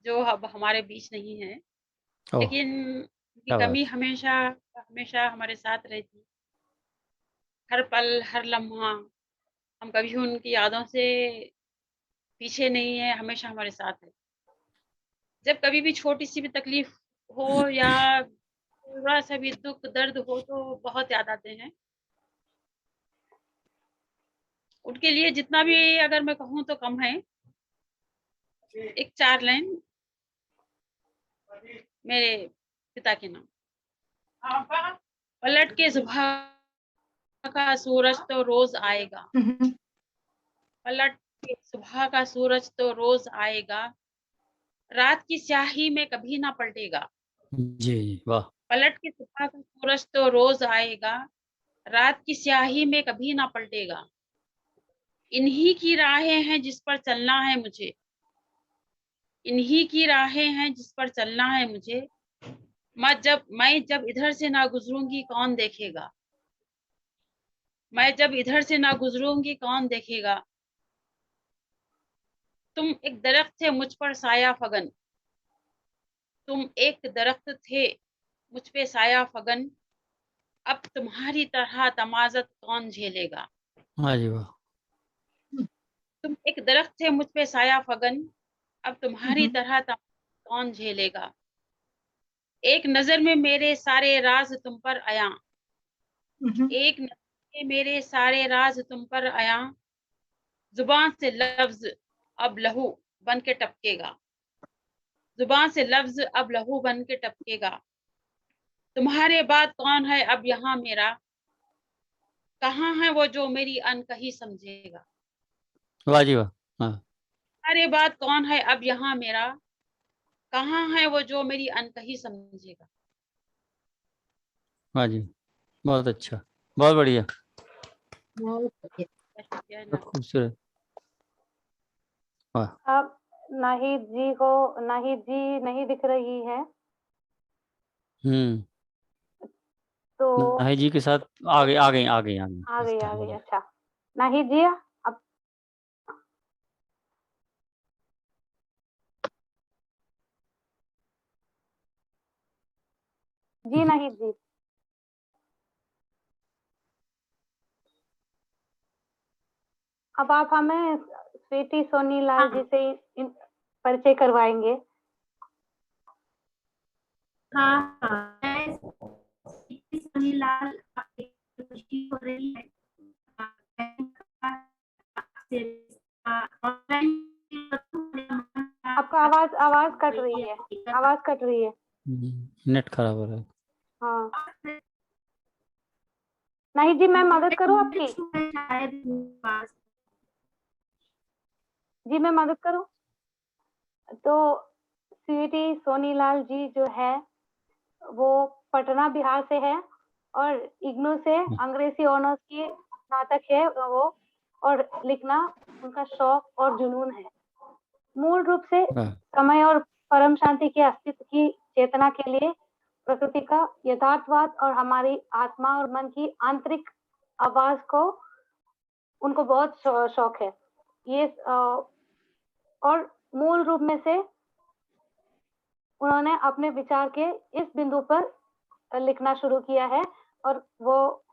जो अब हमारे बीच नहीं है, ओह, लेकिन उनकी क्या कमी बात, हमेशा हमेशा हमारे साथ रहती। हर पल हर लम्हा हम कभी उनकी यादों से पीछे नहीं है, हमेशा हमारे साथ है। जब कभी भी छोटी सी भी तकलीफ हो या थोड़ा सा भी दुख दर्द हो तो बहुत याद आते हैं। उनके लिए जितना भी अगर मैं कहूँ तो कम है। एक 4 लाइन मेरे पिता के नाम। पलट के सुबह का सूरज तो रोज आएगा, हम्म, पलट के सुबह का सूरज तो रोज आएगा, रात की स्याही में कभी ना पलटेगा। जी जी, वाह, पलट के सुबह का सूरज तो रोज आएगा, रात की स्याही में कभी ना पलटेगा। इन्हीं की राहें हैं जिस पर चलना है मुझे, इन्हीं की राहें हैं जिस पर चलना है मुझे। मैं जब इधर से ना गुजरूंगी कौन देखेगा, मैं जब इधर से ना गुजरूंगी कौन देखेगा। तुम एक दरख्त थे मुझ पर साया फगन, तुम एक दरख्त थे मुझ पे साया फगन, अब तुम्हारी तरह तमाजत कौन झेलेगा। हाँ जी वाह, तुम एक दरख्त थे मुझ पे साया फगन, अब तुम्हारी हम्म, तरह तमाजत कौन झेलेगा। एक नजर में मेरे सारे राज तुम पर आया, हम्म, एक नजर में मेरे सारे राज तुम पर आया, जुबान से लफ्ज अब लहू बन के टपकेगा, जुबान से लफ्ज अब लहू बन के टपकेगा, तुम्हारे बाद कौन है अब यहाँ मेरा, कहाँ है वो जो मेरी अनकही समझेगा, वाह जी वाह। हाँ तुम्हारे बाद कौन है अब यहाँ मेरा, कहाँ है वो जो मेरी अनकही समझेगा। वाह जी, बहुत अच्छा, बहुत बढ़िया, बहुत बढ़िया। शुक्रिया बहुत खूबसूरत। वाह। अब नाहिद जी नहीं दिख रही है, तो नाहिद जी के साथ आ गई आ गई आ गई आ गई आ गई हाँ जी। अच्छा। नाहिद जी अब जी नाहिद जी, अब आप हमें स्वीटी सोनीलाल जी से परिचय करवाएंगे। हाँ हाँ, मैं स्वीटी सोनीलाल, आपकी खुशी हो रही है आपका आवाज कट रही है, आवाज कट रही है। नेट खराब हो रहा है। हाँ नाहिद जी, मैं मदद करूँ आपकी? जी मैं मदद करूँ? तो स्वीटी सोनीलाल जी जो है वो पटना बिहार से है और इग्नू से अंग्रेजी ऑनर्स की स्नातक है वो, और लिखना उनका शौक और जुनून है। मूल रूप से वाह। समय और परम शांति के अस्तित्व की चेतना के लिए प्रकृति का यथार्थवाद और हमारी आत्मा और मन की आंतरिक आवाज को उनको बहुत शौक है। ये और मूल रूप में से उन्होंने अपने विचार के इस बिंदु पर लिखना शुरू किया है, और वो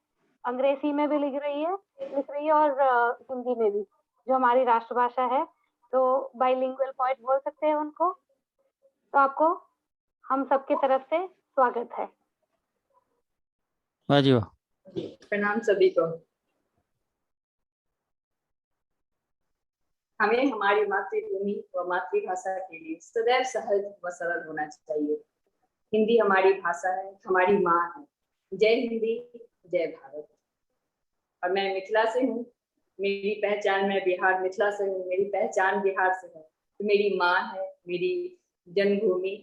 अंग्रेजी में भी लिख रही है और हिंदी में भी, जो हमारी राष्ट्रभाषा है, तो बाइलिंगुअल पोएट बोल सकते हैं उनको। तो आपको हम सबके तरफ से स्वागत है। वाह जी वाह। प्रणाम सभी को। हमें हमारी मातृभूमि व मातृभाषा के लिए सदैव सहज व सरल होना चाहिए। हिंदी हमारी भाषा है, हमारी माँ है। जय हिंदी, जय भारत। और मैं मिथिला से हूँ, मेरी पहचान, मैं बिहार मिथिला से हूँ, मेरी पहचान बिहार से है। तो मेरी माँ है, मेरी जन्मभूमि,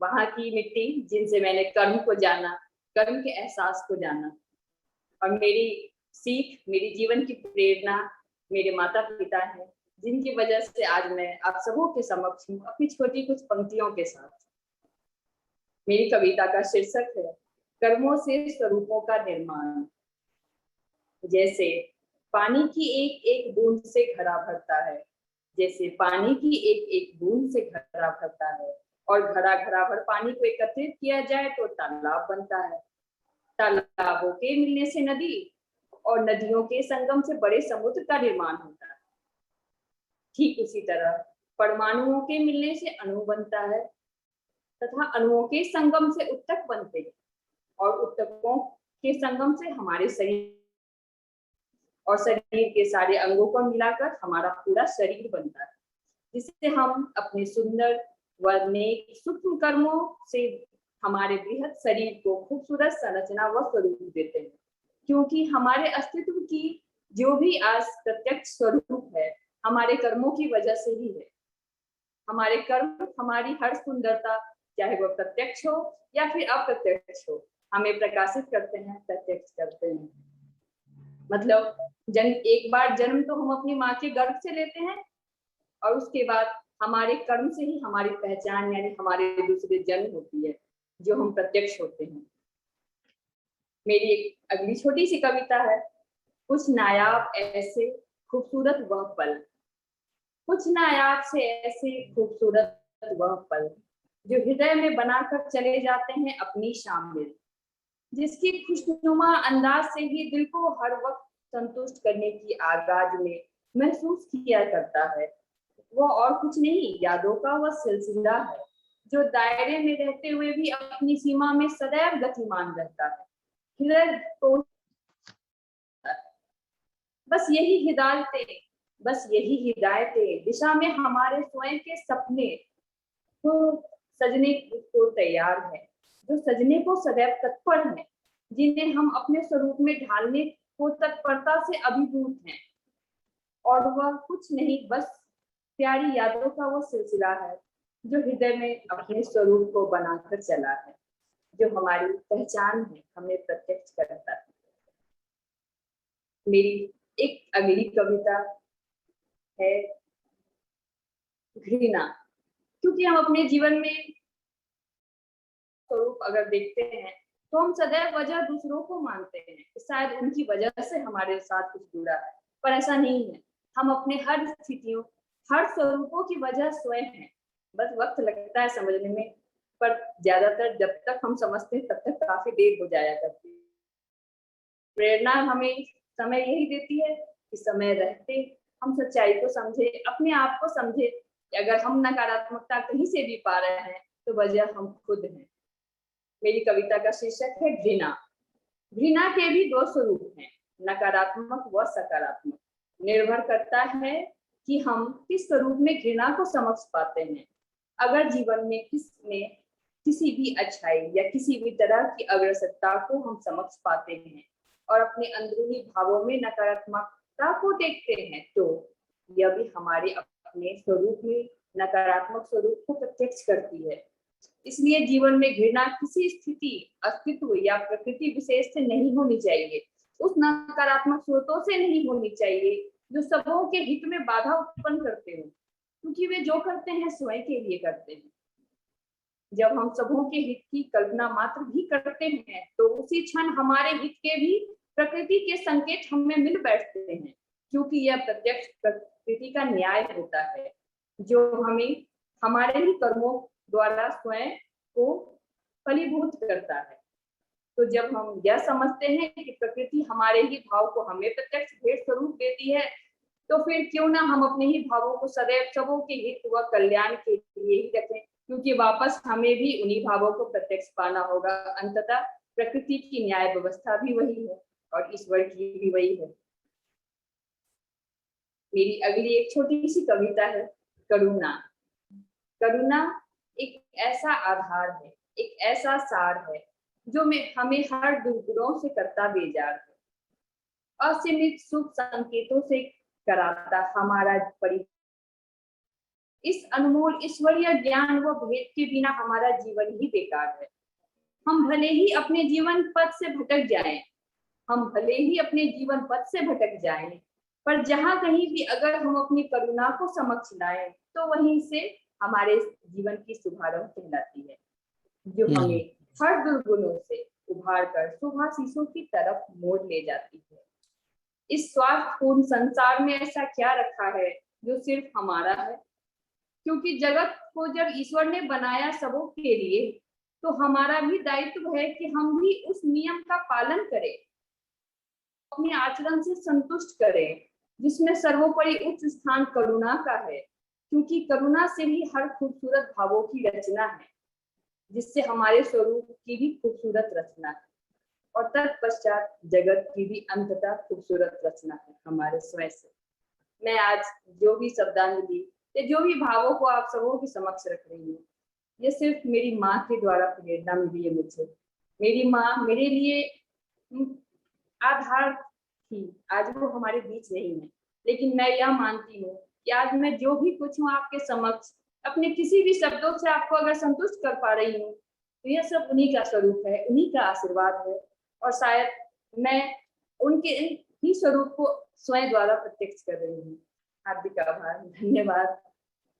वहाँ की मिट्टी जिनसे मैंने कर्म को जाना, कर्म के एहसास को जाना। और मेरी सीख, मेरी जीवन की प्रेरणा मेरे माता पिता हैं, जिनकी वजह से आज मैं आप सबों के समक्ष हूँ अपनी छोटी कुछ पंक्तियों के साथ। मेरी कविता का शीर्षक है कर्मों से स्वरूपों का निर्माण। जैसे पानी की एक एक बूंद से घड़ा भरता है, जैसे पानी की एक एक बूंद से घड़ा भरता है, और घड़ा घड़ा भर पानी को एकत्रित किया जाए तो तालाब बनता है। तालाबों के मिलने से नदी, और नदियों के संगम से बड़े समुद्र का निर्माण होता है। ठीक उसी तरह परमाणुओं के मिलने से अणु बनता है, तथा अणुओं के संगम से उत्तक बनते हैं, और उत्तकों के संगम से हमारे शरीर, और शरीर के सारे अंगों को मिलाकर हमारा पूरा शरीर बनता है, जिससे हम अपने सुंदर व नेक सूक्ष्म कर्मों से हमारे बृहद शरीर को खूबसूरत संरचना व स्वरूप देते हैं। क्योंकि हमारे अस्तित्व की जो भी आज प्रत्यक्ष स्वरूप है, हमारे कर्मों की वजह से ही है। हमारे कर्म हमारी हर सुंदरता, चाहे वह प्रत्यक्ष हो या फिर अप्रत्यक्ष हो, हमें प्रकाशित करते हैं, प्रत्यक्ष करते हैं। मतलब एक बार जन्म तो हम अपनी माँ के गर्भ से लेते हैं, और उसके बाद हमारे कर्म से ही हमारी पहचान यानी हमारे दूसरे जन्म होती है, जो हम प्रत्यक्ष होते हैं। मेरी एक अगली छोटी सी कविता है। कुछ नायाब ऐसे खूबसूरत वह पल, कुछ नायाब से ऐसे खूबसूरत वह पल, जो हृदय में बनाकर चले जाते हैं अपनी शामिल, जिसकी खुशनुमा अंदाज से ही दिल को हर वक्त संतुष्ट करने की आगाज में महसूस किया करता है। वह और कुछ नहीं, यादों का वह सिलसिला है, जो दायरे में रहते हुए भी अपनी सीमा में सदैव गतिमान रहता है, हृदय को बस यही हिदायतें दिशा में हमारे स्वयं के सपने को सजने को तैयार है, जो सजने को सदैव तत्पर है, जिन्हें हम अपने स्वरूप में ढालने को तत्परता से अभिभूत हैं। और वह कुछ नहीं, बस प्यारी यादों का वो सिलसिला है जो हृदय में अपने स्वरूप को बनाकर चला है, जो हमारी पहचान है, हमें प्रत्यक्ष करता है। मेरी एक अगली कविता है घृणा, क्योंकि हम अपने जीवन में स्वरूप अगर देखते हैं तो हम सदैव वजह दूसरों को मानते हैं कि शायद उनकी वजह से हमारे साथ कुछ जुड़ा है, पर ऐसा नहीं है। हम अपने हर स्थितियों, हर स्वरूपों की वजह स्वयं है। बस वक्त लगता है समझने में, पर ज्यादातर जब तक हम समझते हैं तब तक काफी देर हो जाया करती है। प्रेरणा हमें समय यही देती है कि समय रहते हम सच्चाई को समझे, अपने आप को समझे कि अगर हम नकारात्मकता कहीं से भी पा रहे हैं तो वजह हम खुद हैं। मेरी कविता का शीर्षक है घृणा। घृणा के भी दो स्वरूप हैं, नकारात्मक व सकारात्मक। निर्भर करता है कि हम किस स्वरूप में घृणा को समझ पाते हैं। अगर जीवन में किसी भी अच्छाई या किसी भी तरह की अग्रसरता को हम समझ पाते हैं और अपने अंदरूनी भावों में नकारात्मकता को देखते हैं, तो यह भी हमारे अपने स्वरूप में नकारात्मक स्वरूप को प्रत्यक्ष करती है। इसलिए जीवन में घृणा किसी स्थिति, अस्तित्व या प्रकृति विशेष से नहीं होनी चाहिए, उस नकारात्मक स्रोतों से नहीं होनी चाहिए जो सबों के हित में बाधा उत्पन्न करते हो, क्योंकि वे जो करते हैं स्वयं के लिए करते हैं। जब हम सबों के हित की कल्पना मात्र भी करते हैं तो उसी क्षण हमारे हित के भी प्रकृति के संकेत हमें मिल बैठते हैं, क्योंकि यह प्रत्यक्ष प्रकृति का न्याय होता है जो हमें हमारे ही कर्मों द्वारा स्वयं को फलीभूत करता है। तो जब हम यह समझते हैं कि प्रकृति हमारे ही भाव को हमें प्रत्यक्ष भेंट स्वरूप देती है, तो फिर क्यों ना हम अपने ही भावों को सदैव सबों के हित व कल्याण के लिए ही रखें, क्योंकि वापस हमें भी उन्हीं भावों को प्रत्यक्ष पाना होगा। अंततः प्रकृति की न्याय व्यवस्था भी वही है और ईश्वर की भी वही है। मेरी अगली एक छोटी सी कविता है करुणा। करुणा एक ऐसा आधार है, एक ऐसा सार है जो हमें हर दुर्गुणों से करता बेजार है, असीमित शुभ संकेतों से कराता हमारा परिचय। इस अनमोल ईश्वरीय ज्ञान व भेद के बिना हमारा जीवन ही बेकार है। हम भले ही अपने जीवन पथ से भटक जाएं, पर जहां कहीं भी अगर हम अपनी करुणा को समक्ष लाएं तो वहीं से हमारे जीवन की शुभारंभ कहलाती है, जो हमें हर दुर्गुणों से उभार कर शुभाशीषों की तरफ मोड़ ले जाती है। इस स्वार्थपूर्ण संसार में ऐसा क्या रखा है जो सिर्फ हमारा है? क्योंकि जगत को जब ईश्वर ने बनाया सबों के लिए, तो हमारा भी दायित्व है कि हम भी उस नियम का पालन करें, अपने आचरण से संतुष्ट करें, जिसमें सर्वोपरि उच्च स्थान करुणा का है, क्योंकि करुणा से ही हर खूबसूरत भावों की रचना है, जिससे हमारे स्वरूप की भी खूबसूरत रचना है और तत्पश्चात जगत की भी अंततः खूबसूरत रचना है हमारे स्वयं से। मैं आज जो भी शब्दांजलि या जो भी भावों को आप सबों के समक्ष रख रही हूँ, ये सिर्फ मेरी माँ के द्वारा प्रेरणा मिली है मुझे। मेरी माँ मेरे लिए आधार थी, आज वो हमारे बीच नहीं है, लेकिन मैं यह मानती हूँ कि आज मैं जो भी कुछ हूँ आपके समक्ष अपने किसी भी शब्दों से आपको अगर संतुष्ट कर पा रही हूँ, तो यह सब उन्हीं का स्वरूप है, उन्हीं का आशीर्वाद है, और शायद मैं उनके ही स्वरूप को स्वयं द्वारा प्रत्यक्ष कर रही हूँ। हार्दिक आभार, धन्यवाद।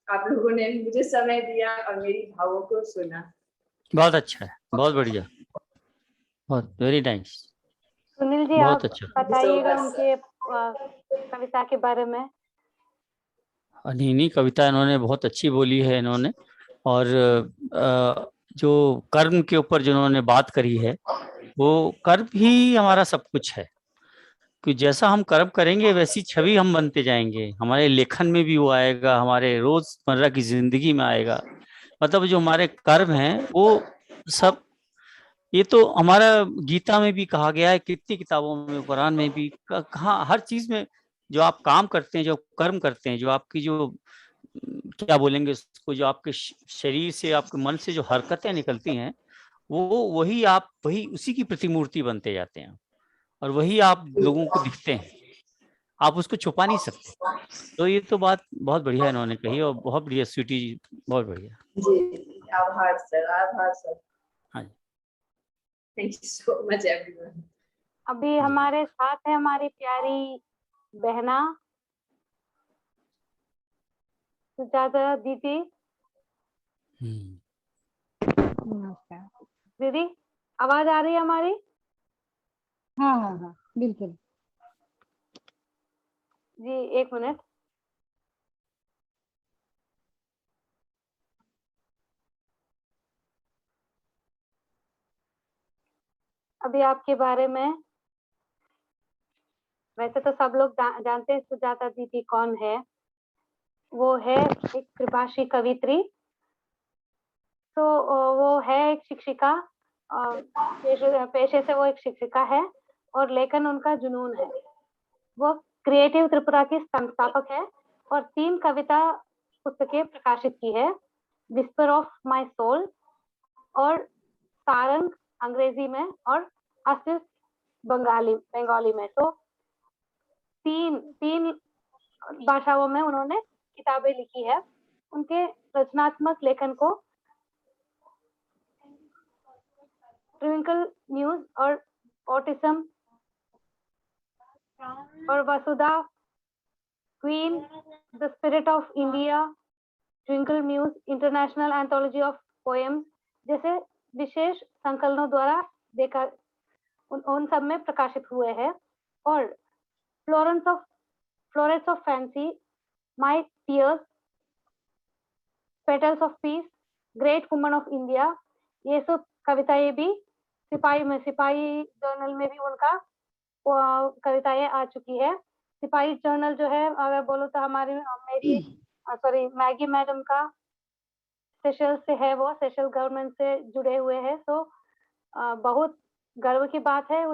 आप लोगों ने मुझे समय दिया और मेरी भावों को सुना। बहुत अच्छा है, बहुत बढ़िया, बहुत वेरी नाइस। सुनील जी, बहुत आप अच्छा। बताइएगा उनके कविता के बारे में। नहीं, कविता इन्होंने बहुत अच्छी बोली है इन्होंने, और जो कर्म के ऊपर जिन्होंने बात करी है, वो कर्म ही हमारा सब कुछ है, कि जैसा हम कर्म करेंगे वैसी छवि हम बनते जाएंगे। हमारे लेखन में भी वो आएगा, हमारे रोजमर्रा की जिंदगी में आएगा, मतलब जो हमारे कर्म हैं वो सब, ये तो हमारा गीता में भी कहा गया है, कितनी किताबों में, कुरान में भी, कहाँ, हर चीज में जो आप काम करते हैं, जो कर्म करते हैं, जो आपकी जो क्या बोलेंगे उसको, जो आपके शरीर से, आपके मन से जो हरकतें निकलती हैं, वो वही आप, वही उसी की प्रतिमूर्ति बनते जाते हैं, और वही आप लोगों को दिखते हैं, आप उसको छुपा नहीं सकते। तो ये तो बात बहुत बढ़िया इन्होंने कही, और बहुत बढ़िया स्वीटी जी, बहुत बढ़िया। जी, आभार सर, आभार सर। हाँ जी, thank you so much everyone. अभी हमारे साथ है हमारी प्यारी बहना सुजाता दीदी। नमस्कार। दीदी आवाज आ रही है हमारी? हाँ हाँ हाँ बिल्कुल। जी एक मिनट। अभी आपके बारे में, वैसे तो सब लोग जानते हैं सुजाता दीदी कौन है। वो है एक कृपाश्री कवित्री। तो वो है एक शिक्षिका, पेशे से वो एक शिक्षिका है, और लेखन उनका जुनून है। वो क्रिएटिव त्रिपुरा की संस्थापक है और 3 कविता पुस्तकें प्रकाशित की है, विस्पर ऑफ माय सोल और सारंग अंग्रेजी में और आसिफ बंगाली में। तो तीन भाषाओं में उन्होंने किताबें लिखी है। उनके रचनात्मक लेखन को ट्विंकल न्यूज और ऑटिज्म और Vasudha, queen, the spirit of India, twinkle muse, international anthology of poems जैसे विशेष संकलनों द्वारा देखा उन सब में प्रकाशित हुए हैं। और Florence of fancy, my tears, petals of peace, great woman of India, ये सब कविताएं भी सिपाही जर्नल में भी उनका कविताएं आ चुकी है। सिपाही जर्नल जो है, अगर बोलो तो मेरी मैगी मैडम का सेशल से है, वो सेशल गवर्नमेंट से जुड़े हुए हैं। तो बहुत गर्व की बात है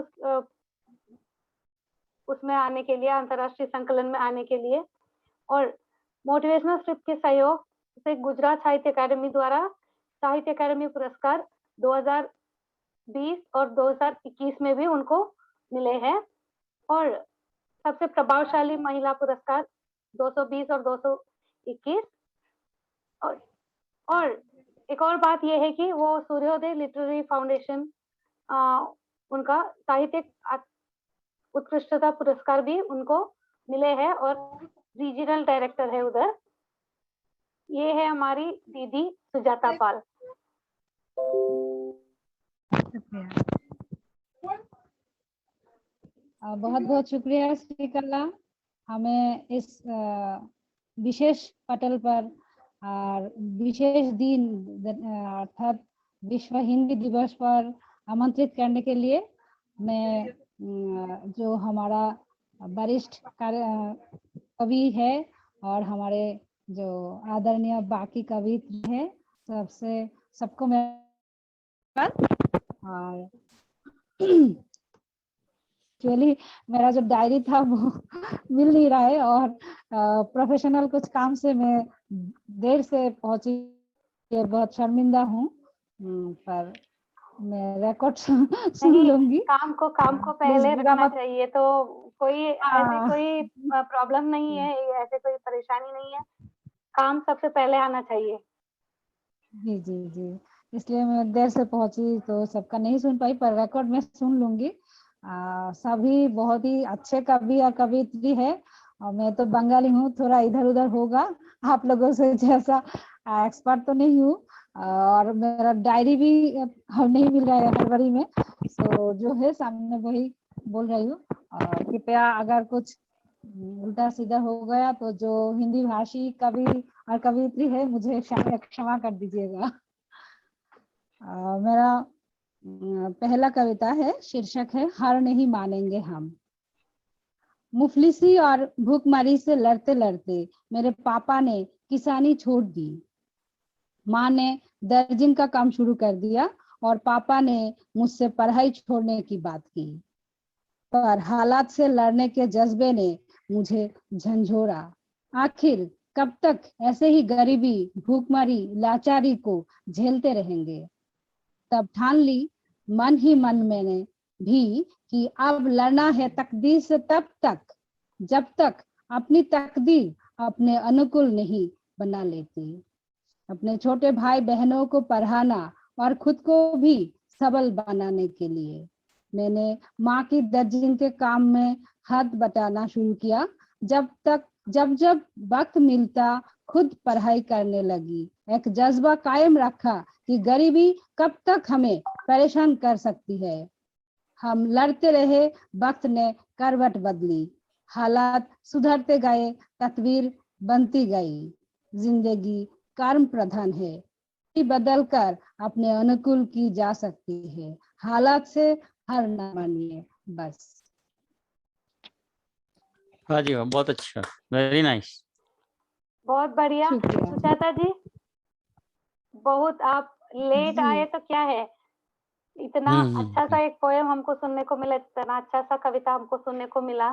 उसमें आने के लिए, अंतर्राष्ट्रीय संकलन में आने के लिए। और मोटिवेशनल स्क्रिप्ट के सहयोग से गुजरात साहित्य अकादमी द्वारा साहित्य अकादमी पुरस्कार 2020 और 2021 में भी उनको मिले हैं। और सबसे प्रभावशाली महिला पुरस्कार 220 और 221। और एक और बात यह है कि वो सूर्योदय लिटरेरी फाउंडेशन, उनका साहित्यिक उत्कृष्टता पुरस्कार भी उनको मिले हैं और रीजनल डायरेक्टर है उधर। ये है हमारी दीदी सुजाता पाल। बहुत बहुत शुक्रिया श्रीकला, हमें इस विशेष पटल पर और विशेष दिन अर्थात विश्व हिंदी दिवस पर आमंत्रित करने के लिए। मैं जो हमारा वरिष्ठ कवि है और हमारे जो आदरणीय बाकी कवि है, सबको मैं और एक्चुअली मेरा जो डायरी था वो मिल नहीं रहा है, और प्रोफेशनल कुछ काम से मैं देर से पहुंची, बहुत शर्मिंदा हूँ, पर मैं रिकॉर्ड सुन लूंगी। काम को पहले रखना चाहिए, तो कोई ऐसे कोई प्रॉब्लम नहीं है, ऐसे कोई परेशानी नहीं है, काम सबसे पहले आना चाहिए। जी जी जी, इसलिए मैं देर से पहुंची तो सबका नहीं सुन पाई, पर रिकॉर्ड में सुन लूंगी। सभी बहुत ही अच्छे कवि और कवियत्री है, और मैं तो बंगाली हूँ, थोड़ा इधर उधर होगा, आप लोगों से जैसा एक्सपर्ट तो नहीं हूँ, और मेरा डायरी भी नहीं मिल रहा है फरवरी में, तो जो है सामने वही बोल रही हूँ। कृपया अगर कुछ उल्टा सीधा हो गया तो जो हिंदी भाषी कवि और कवियत्री है मुझे क्षमा कर दीजिएगा। मेरा पहला कविता है, शीर्षक है हार नहीं मानेंगे हम। मुफलिसी और भूखमरी से लड़ते लड़ते मेरे पापा ने किसानी छोड़ दी। माँ ने दर्जन का काम शुरू कर दिया और पापा ने मुझसे पढ़ाई छोड़ने की बात की, पर हालात से लड़ने के जज्बे ने मुझे झंझोरा। आखिर कब तक ऐसे ही गरीबी, भूखमरी, लाचारी को झेलते रहेंगे। तब ठान ली मन ही मन मैंने भी कि अब लड़ना है तकदीर से तब तक जब तक अपनी तकदीर अपने अनुकूल नहीं बना लेती। अपने छोटे भाई बहनों को पढ़ाना और खुद को भी सबल बनाने के लिए मैंने माँ की दर्जन के काम में हाथ बटाना शुरू किया। जब वक्त मिलता खुद पढ़ाई करने लगी। एक जज्बा कायम रखा कि गरीबी कब तक हमें परेशान कर सकती है। हम लड़ते रहे, वक्त ने करवट बदली, हालात सुधरते गए, तस्वीर बनती गई। जिंदगी कर्म प्रधान है, बदल कर अपने अनुकूल की जा सकती है। हालात से हार न मानिए, बस। हाँ जी, बहुत अच्छा, वेरी नाइस। बहुत बढ़िया शुक्रिया। सुजाता जी, बहुत आप लेट जी। आए तो क्या है, इतना अच्छा सा एक पोएम हमको सुनने को मिला, इतना अच्छा सा कविता हमको सुनने को मिला,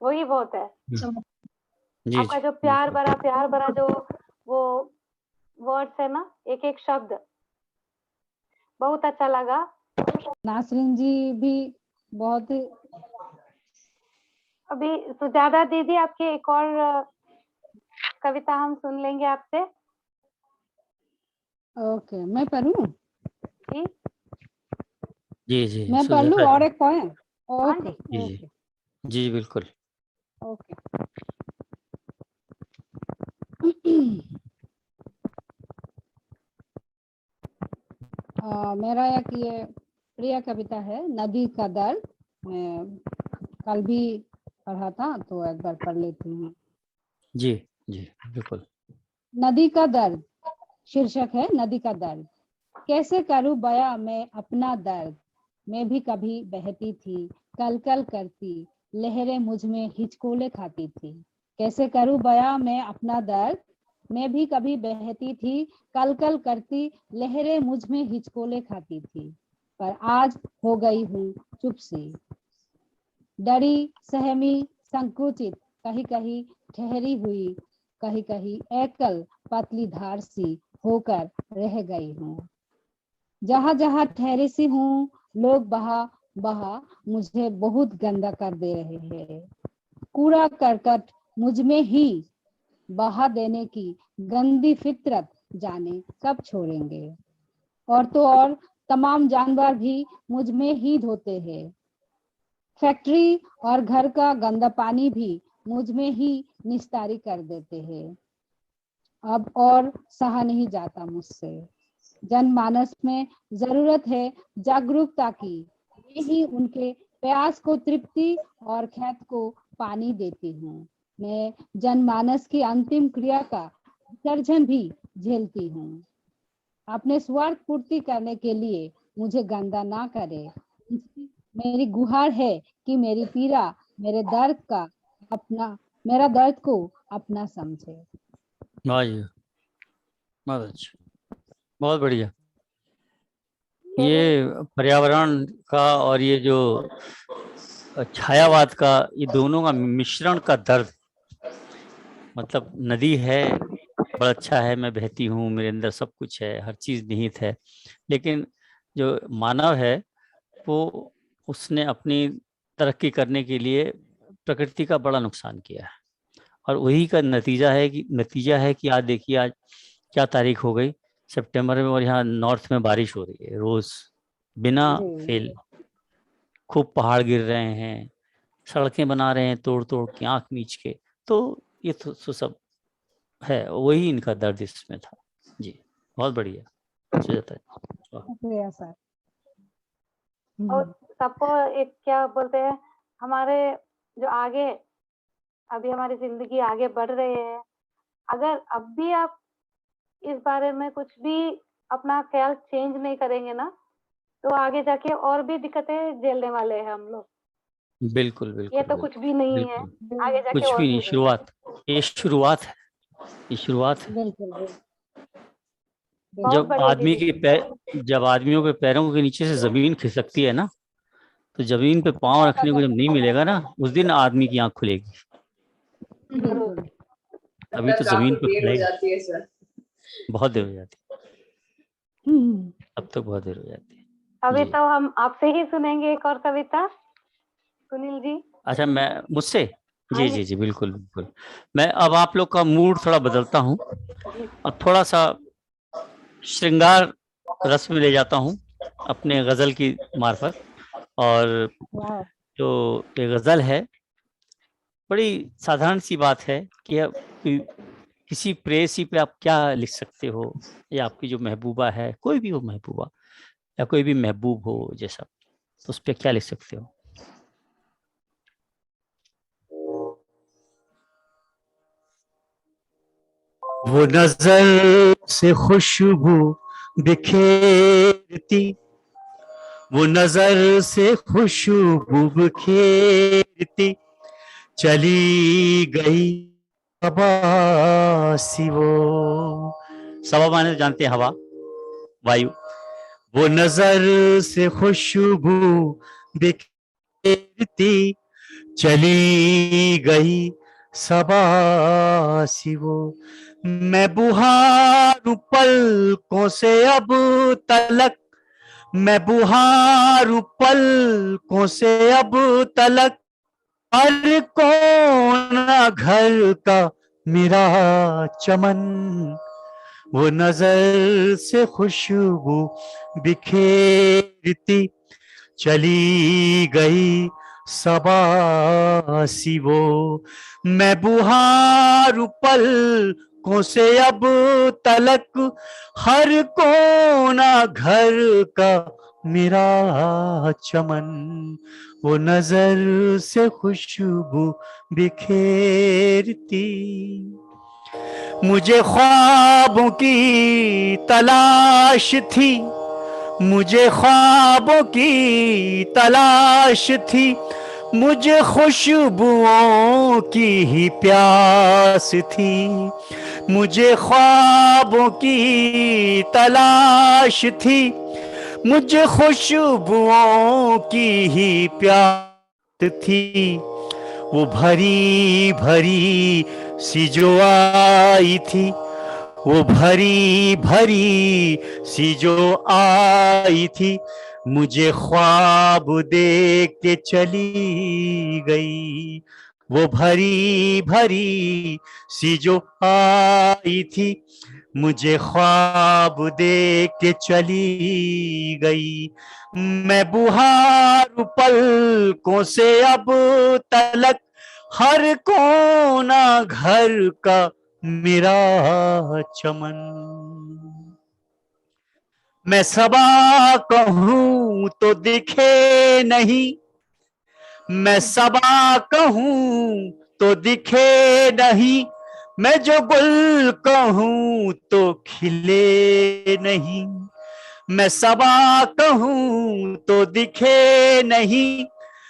वही बहुत है। जी आपका जो प्यार भरा जो वो वर्ड्स है ना, एक एक शब्द बहुत अच्छा लगा। नासरीन जी भी बहुत ही। अभी सुजाता दीदी, आपकी एक और कविता हम सुन लेंगे आपसे। ओके, मैं पढ़ूं? जी जी जी, मैं पढ़ लूं और एक पोएम? हाँ ओके जी। जी जी जी बिल्कुल। ओके। मेरा एक ये प्रिय कविता है, नदी का दर्द। मैं कल भी पढ़ा था तो एक बार पढ़ लेती हूँ। जी जी बिल्कुल। नदी का दर्द शीर्षक है, नदी का दर्द। कैसे करूं बयां मैं अपना दर्द, मैं भी कभी बहती थी, कल कल करती, लहरें मुझ में हिचकोले खाती थी। कैसे करूं बयां मैं अपना दर्द, मैं भी कभी बहती थी, कल कल करती, लहरें मुझ में हिचकोले खाती थी। पर आज हो गई हूँ चुप सी, डरी सहमी संकुचित, कहीं कहीं ठहरी हुई, कहीं कहीं एकल पतली धार सी होकर रह गई हूँ। जहां जहां ठहरी सी हूँ, लोग बहा मुझे बहुत गंदा कर दे रहे हैं। कूड़ा करकट मुझ में ही बहा देने की गंदी फितरत जाने कब छोड़ेंगे। और तो और तमाम जानवर भी मुझ में ही धोते हैं। फैक्ट्री और घर का गंदा पानी भी मुझ में ही निस्तारी कर देते हैं। अब और सहा नहीं जाता मुझसे। जनमानस में जरूरत है जागरूकता की, मैं ही उनके प्यास को तृप्ति और खेत को पानी देती हूँ। मैं जनमानस की अंतिम क्रिया का विसर्जन भी झेलती हूँ। अपने स्वार्थ पूर्ति करने के लिए मुझे गंदा ना करे। मेरी गुहार है कि मेरी पीड़ा मेरे दर्द को अपना समझे। वाह जी, बहुत अच्छा, बहुत बढ़िया। ये पर्यावरण का और ये जो छायावाद का, ये दोनों का मिश्रण का दर्द, मतलब नदी है, बड़ा अच्छा है, मैं बहती हूँ, मेरे अंदर सब कुछ है, हर चीज निहित है, लेकिन जो मानव है वो, उसने अपनी तरक्की करने के लिए प्रकृति का बड़ा नुकसान किया है। और वही का नतीजा है कि आज देखिए, आज क्या तारीख हो गई, सितंबर में, और यहाँ नॉर्थ में बारिश हो रही है रोज बिना फेल। खूब पहाड़ गिर रहे हैं, सड़कें बना रहे हैं तोड़ तोड़ के, आंख मीच के। तो ये तो सब है, वही इनका दर्द इसमें था। जी बहुत बढ़िया सुजाता जी। शुक्रिया सर। और सबको एक क्या बोलते हैं, हमारे जो आगे अभी हमारी जिंदगी आगे बढ़ रही है, अगर अब भी आप इस बारे में कुछ भी अपना ख्याल चेंज नहीं करेंगे ना, तो आगे जाके और भी दिक्कतें झेलने वाले हैं हम लोग। बिल्कुल बिल्कुल ये तो कुछ भी नहीं है, आगे जाके कुछ और भी नहीं, भी है। शुरुआत, ये शुरुआत है, ये शुरुआत है। बिल्कुल बहुत जब बढ़िया आदमी दीदी। के पैर, जब आदमियों के पैरों के नीचे से जमीन खिसकती है ना, तो जमीन पे पांव रखने को जब नहीं मिलेगा ना, उस दिन आदमी की आंख खुलेगी। बिल्कुल। अभी तब तो काफी जमीन पे देर हो खुलेगी, जाती है सर। बहुत देर हो जाती है, अब तक बहुत देर हो जाती है। अभी जी। तो हम आपसे ही सुनेंगे एक और कविता, सुनील जी। अच्छा, मैं मुझसे? हाँ जी जी। जी जी, बिल्कुल बिल्कुल। मैं अब आप लोग का मूड थोड़ा बदलता हूँ, अब थोड़ा सा श्रृंगार रस में ले जाता हूँ अपने गजल की मार्फत। और वाह, जो ये गजल है, बड़ी साधारण सी बात है कि अब किसी प्रेयसी पे आप क्या लिख सकते हो, या आपकी जो महबूबा है, कोई भी हो महबूबा, या कोई भी महबूब हो जैसा, तो उस पे क्या लिख सकते हो। वो नजर से खुशबू बिखेरती, वो नजर से खुशबू बिखेरती, चली गई सबा सी वो। सबा माने तो जानते हैं, हवा, वायु। वो नजर से खुशबू बिखेरती, चली गई सबा सी वो। मैं बुहारू पलकों से अब तलक, मैं बुहारू पलकों से अब तलक, हर कोना घर का मेरा चमन। वो नजर से खुशबू बिखेरती, चली गई सबा सी वो। मैं बुहारू पलकों से अब तलक, हर कोना घर का मेरा चमन। वो नजर से खुशबू बिखेरती। मुझे ख्वाबों की तलाश थी, मुझे ख्वाबों की तलाश थी, मुझे खुशबुओं की ही प्यास थी। मुझे ख्वाबों की तलाश थी, मुझे खुशबुओं की ही प्यास थी। वो भरी भरी सी जो आई थी, वो भरी भरी सी जो आई थी, मुझे ख्वाब देख के चली गई। वो भरी भरी सी जो आई थी, मुझे ख्वाब देख के चली गई। मैं बुहारू पलकों से अब तलक, हर कोना घर का मेरा चमन। मैं सबा कहूं तो दिखे नहीं, मैं सबा कहूं तो दिखे नहीं, मैं जो गुल कहूं तो खिले नहीं। मैं सबा कहूं तो दिखे नहीं,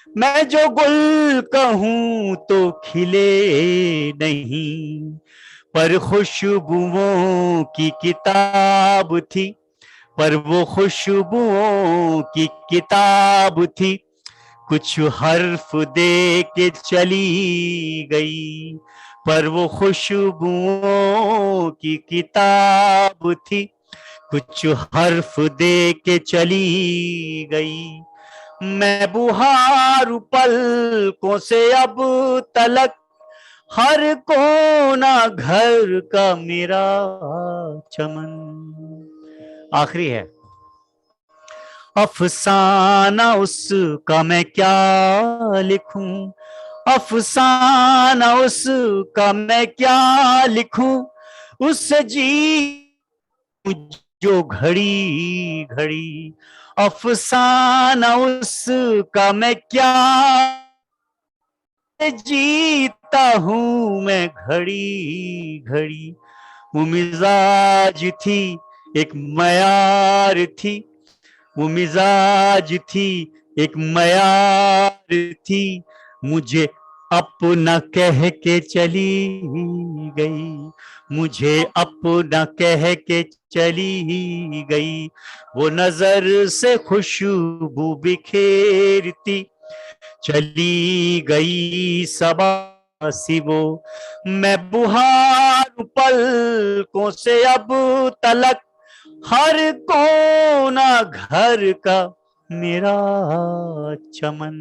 मैं जो गुल कहूं तो खिले नहीं। पर खुशबुओं की किताब थी, पर वो खुशबुओं की किताब थी, कुछ हर्फ दे के चली गई। पर वो खुशबुओं की किताब थी, कुछ हर्फ दे के चली गई। मैं बुहारू पलकों से अब तलक, हर कोना घर का मेरा चमन। आखिरी है। अफसाना उसका मैं क्या लिखूं, अफसाना उसका मैं क्या लिखूं, उससे जी जो घड़ी घड़ी। अफसाना उसका मैं क्या जीता हूं मैं घड़ी घड़ी। वो मिजाज थी एक मयार थी, वो मिजाज थी एक मयार थी, मुझे अपना कह के चली गई, मुझे अपना कह के चली गई, वो नजर से खुशबू बिखेरती चली गई सबासी वो। मैं बुहार पलकों से अब तलक, हर कोना घर का मेरा चमन।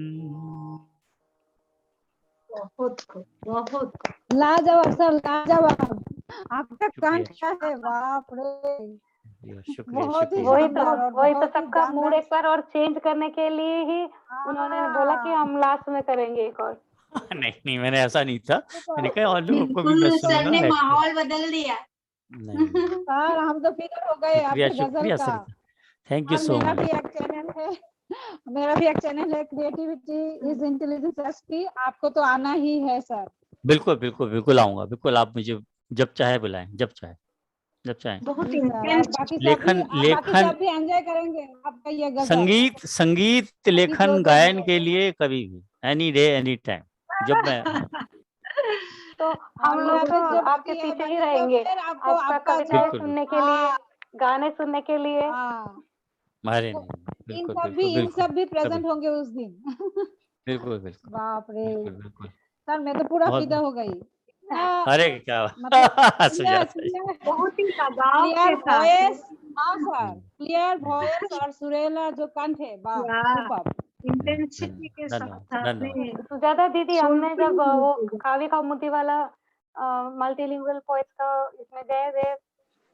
बहुत खूब, बहुत खूब। लाजवाब सर, लाजवाब। आपका शुक्रिया, कंठ क्या है, बाप रे। शुक्रिया बहुत ही शुक्रिया। वही शानदार और तो बहुत ही सबका मूड जानदार। एक बार और चेंज करने के लिए ही उन्होंने बोला कि हम लास्ट में करेंगे एक और। नहीं नहीं, मैंने ऐसा नहीं था, मैंने कहा और लोगों को भी बिल्कुल मैं सर सुनूंगा। ने माहौल बदल दिया। नहीं, सर हम तो फिकर हो गए शुक्रिया आपकी गजल शुक्रिया का। सर, थैंक यू और सो मेरा भी मच। एक चैनल है, मेरा भी एक चैनल है, क्रिएटिविटी इज इंटेलिजेंस एसपी। आपको तो आना ही है सर। बिल्कुल बिल्कुल बिल्कुल आऊंगा, बिल्कुल आप मुझे जब चाहे बुलाएं, जब चाहे, जब चाहे। बहुत जी सर, और इंटेंस। बाकी सब भी, लेखन बाकी लेखन सब भी एंजॉय करेंगे आपका ये गजल। संगीत संगीत बाकी लेखन जो गायन जो के लिए कभी भी, एनी डे एनी टाइम, जब मैं। तो हम और लोग यहाँ तो पे जो आपके बाकी है, पीछे ही बाकी जो रहेंगे, फिर आपको आपका आपका जो कविताएं बिल्कुल सुनने के लिए, गाने सुनने के लिए। हाँ, अरे वो नहीं, इन बिल्कुल सब भी बिल्कुल इन बिल्कुल सब भी कभी, प्रेजेंट होंगे उस दिन। बिल्कुल बिल्कुल बाप रे बिल्कुल बिल्कुल। सर, मैं तो पूरा बहुत फिदा हो गई। अरे क्या मतलब सुझाव क्लियर था। क्लियर बहुत ही लगाव क्लियर के साथ। वॉइस। हाँ सर, क्लियर वॉइस और सुरीला जो कंठ है, वाह या सुपर। इंटेंसिटी के साथ धन्यवाद आपने धन्यवाद। सुजाता दीदी, हमने सोलफुल जब वो गीत गाया। काव्य कौमुदी वाला मल्टीलिंगुअल पोएट्स का इसमें गए थे,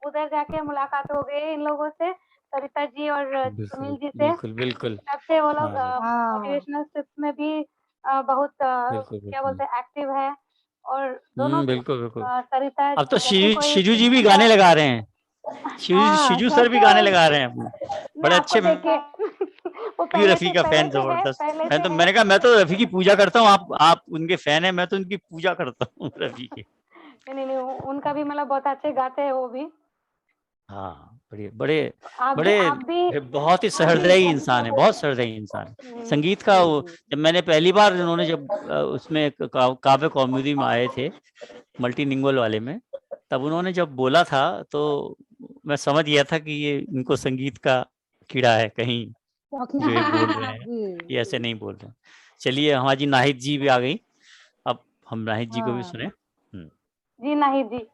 उधर जाके मुलाकात हो गई इन लोगों से, सरिता जी और सुनील बिल्कुल जी से। बिल्कुल बिल्कुल। तब से वो लोग हाँ हाँ मोटिवेशनल स्क्रिप्ट में भी बहुत बिल्कुल क्या बिल्कुल। बोलते हैं, एक्टिव है। और दोनों बिल्कुल बिल्कुल। सरिता अब तो जब भी कोई शिजू जी भी गाने लगा रहे हैं, हाँ शिजू सर सर भी तो गाने लगा रहे हैं अपने, मैं बड़े आपको अच्छे। देख के वो भी रफ़ी का पहले फैन से है, जबरदस्त। पहले मैं से तो, है। मैंने कहा मैं तो रफ़ी की पूजा करता हूँ, आप उनके फैन है, मैं तो उनकी पूजा करता हूँ रफ़ी की। नहीं नहीं, उनका भी मतलब बहुत अच्छे गाते हैं वो भी। हाँ, बड़े बड़े आप बड़े बहुत ही आप भी सहृदयी इंसान है, बहुत सहृदयी इंसान है। संगीत का वो, जब मैंने पहली बार उन्होंने जब उसमें काव्य कौमुदी में आए थे मल्टीलिंगुअल वाले में, तब उन्होंने जब बोला था तो मैं समझ गया था कि ये इनको संगीत का कीड़ा है कहीं, जो ये बोल रहे हैं जी ये ऐसे नहीं बोल रहे हैं। चलिए, हमारी नाहिद जी भी आ गई, अब हम नाहिद जी को भी हाँ सुने। Ji Nahid ji.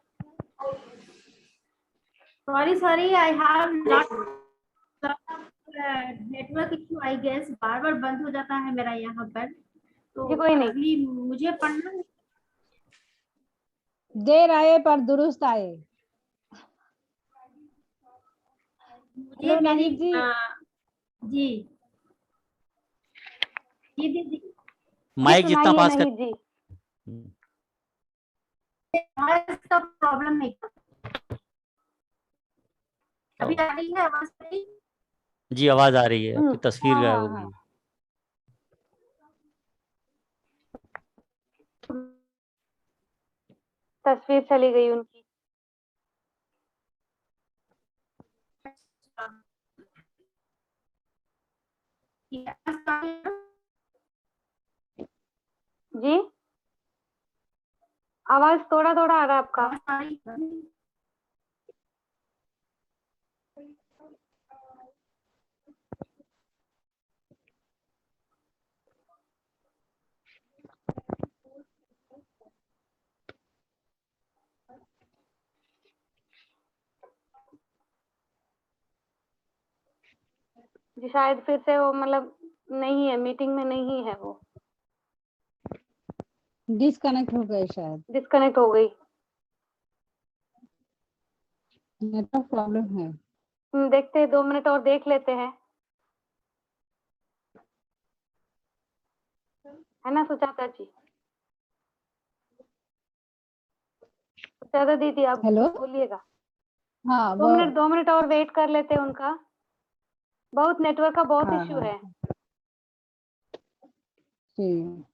Sorry, I have not network issue I guess, बार बार बंद हो जाता है मेरा यहाँ पर। तो जी कोई नहीं। अभी मुझे पढ़ना है। देर आए पर दुरुस्त आए। मुझे हेलो मेरी नाहिद जी। जी जी दीदी, जी माइक जितना सुनाइए पास कर। नाहिद जी। आवाज का प्रॉब्लम है क्या? अभी आ रही है आवाज मेरी? जी आवाज आ रही है, आपकी तस्वीर हाँ गायब हाँ हो हाँ। गई। तस्वीर चली गई उनकी। जी आवाज थोड़ा थोड़ा आ रहा है आपका। जी शायद फिर से वो मतलब नहीं है, मीटिंग में नहीं है, वो डिस्कनेक्ट हो गए शायद, डिस्कनेक्ट हो गई। नेटवर्क प्रॉब्लम है। देखते हैं, 2 मिनट और देख लेते हैं, है ना सुजाता जी? सुजाता दीदी आप हेलो। बोलिएगा। हाँ 2 मिनट और वेट कर लेते हैं उनका, बहुत नेटवर्क का बहुत हाँ इश्यू हाँ है। जी।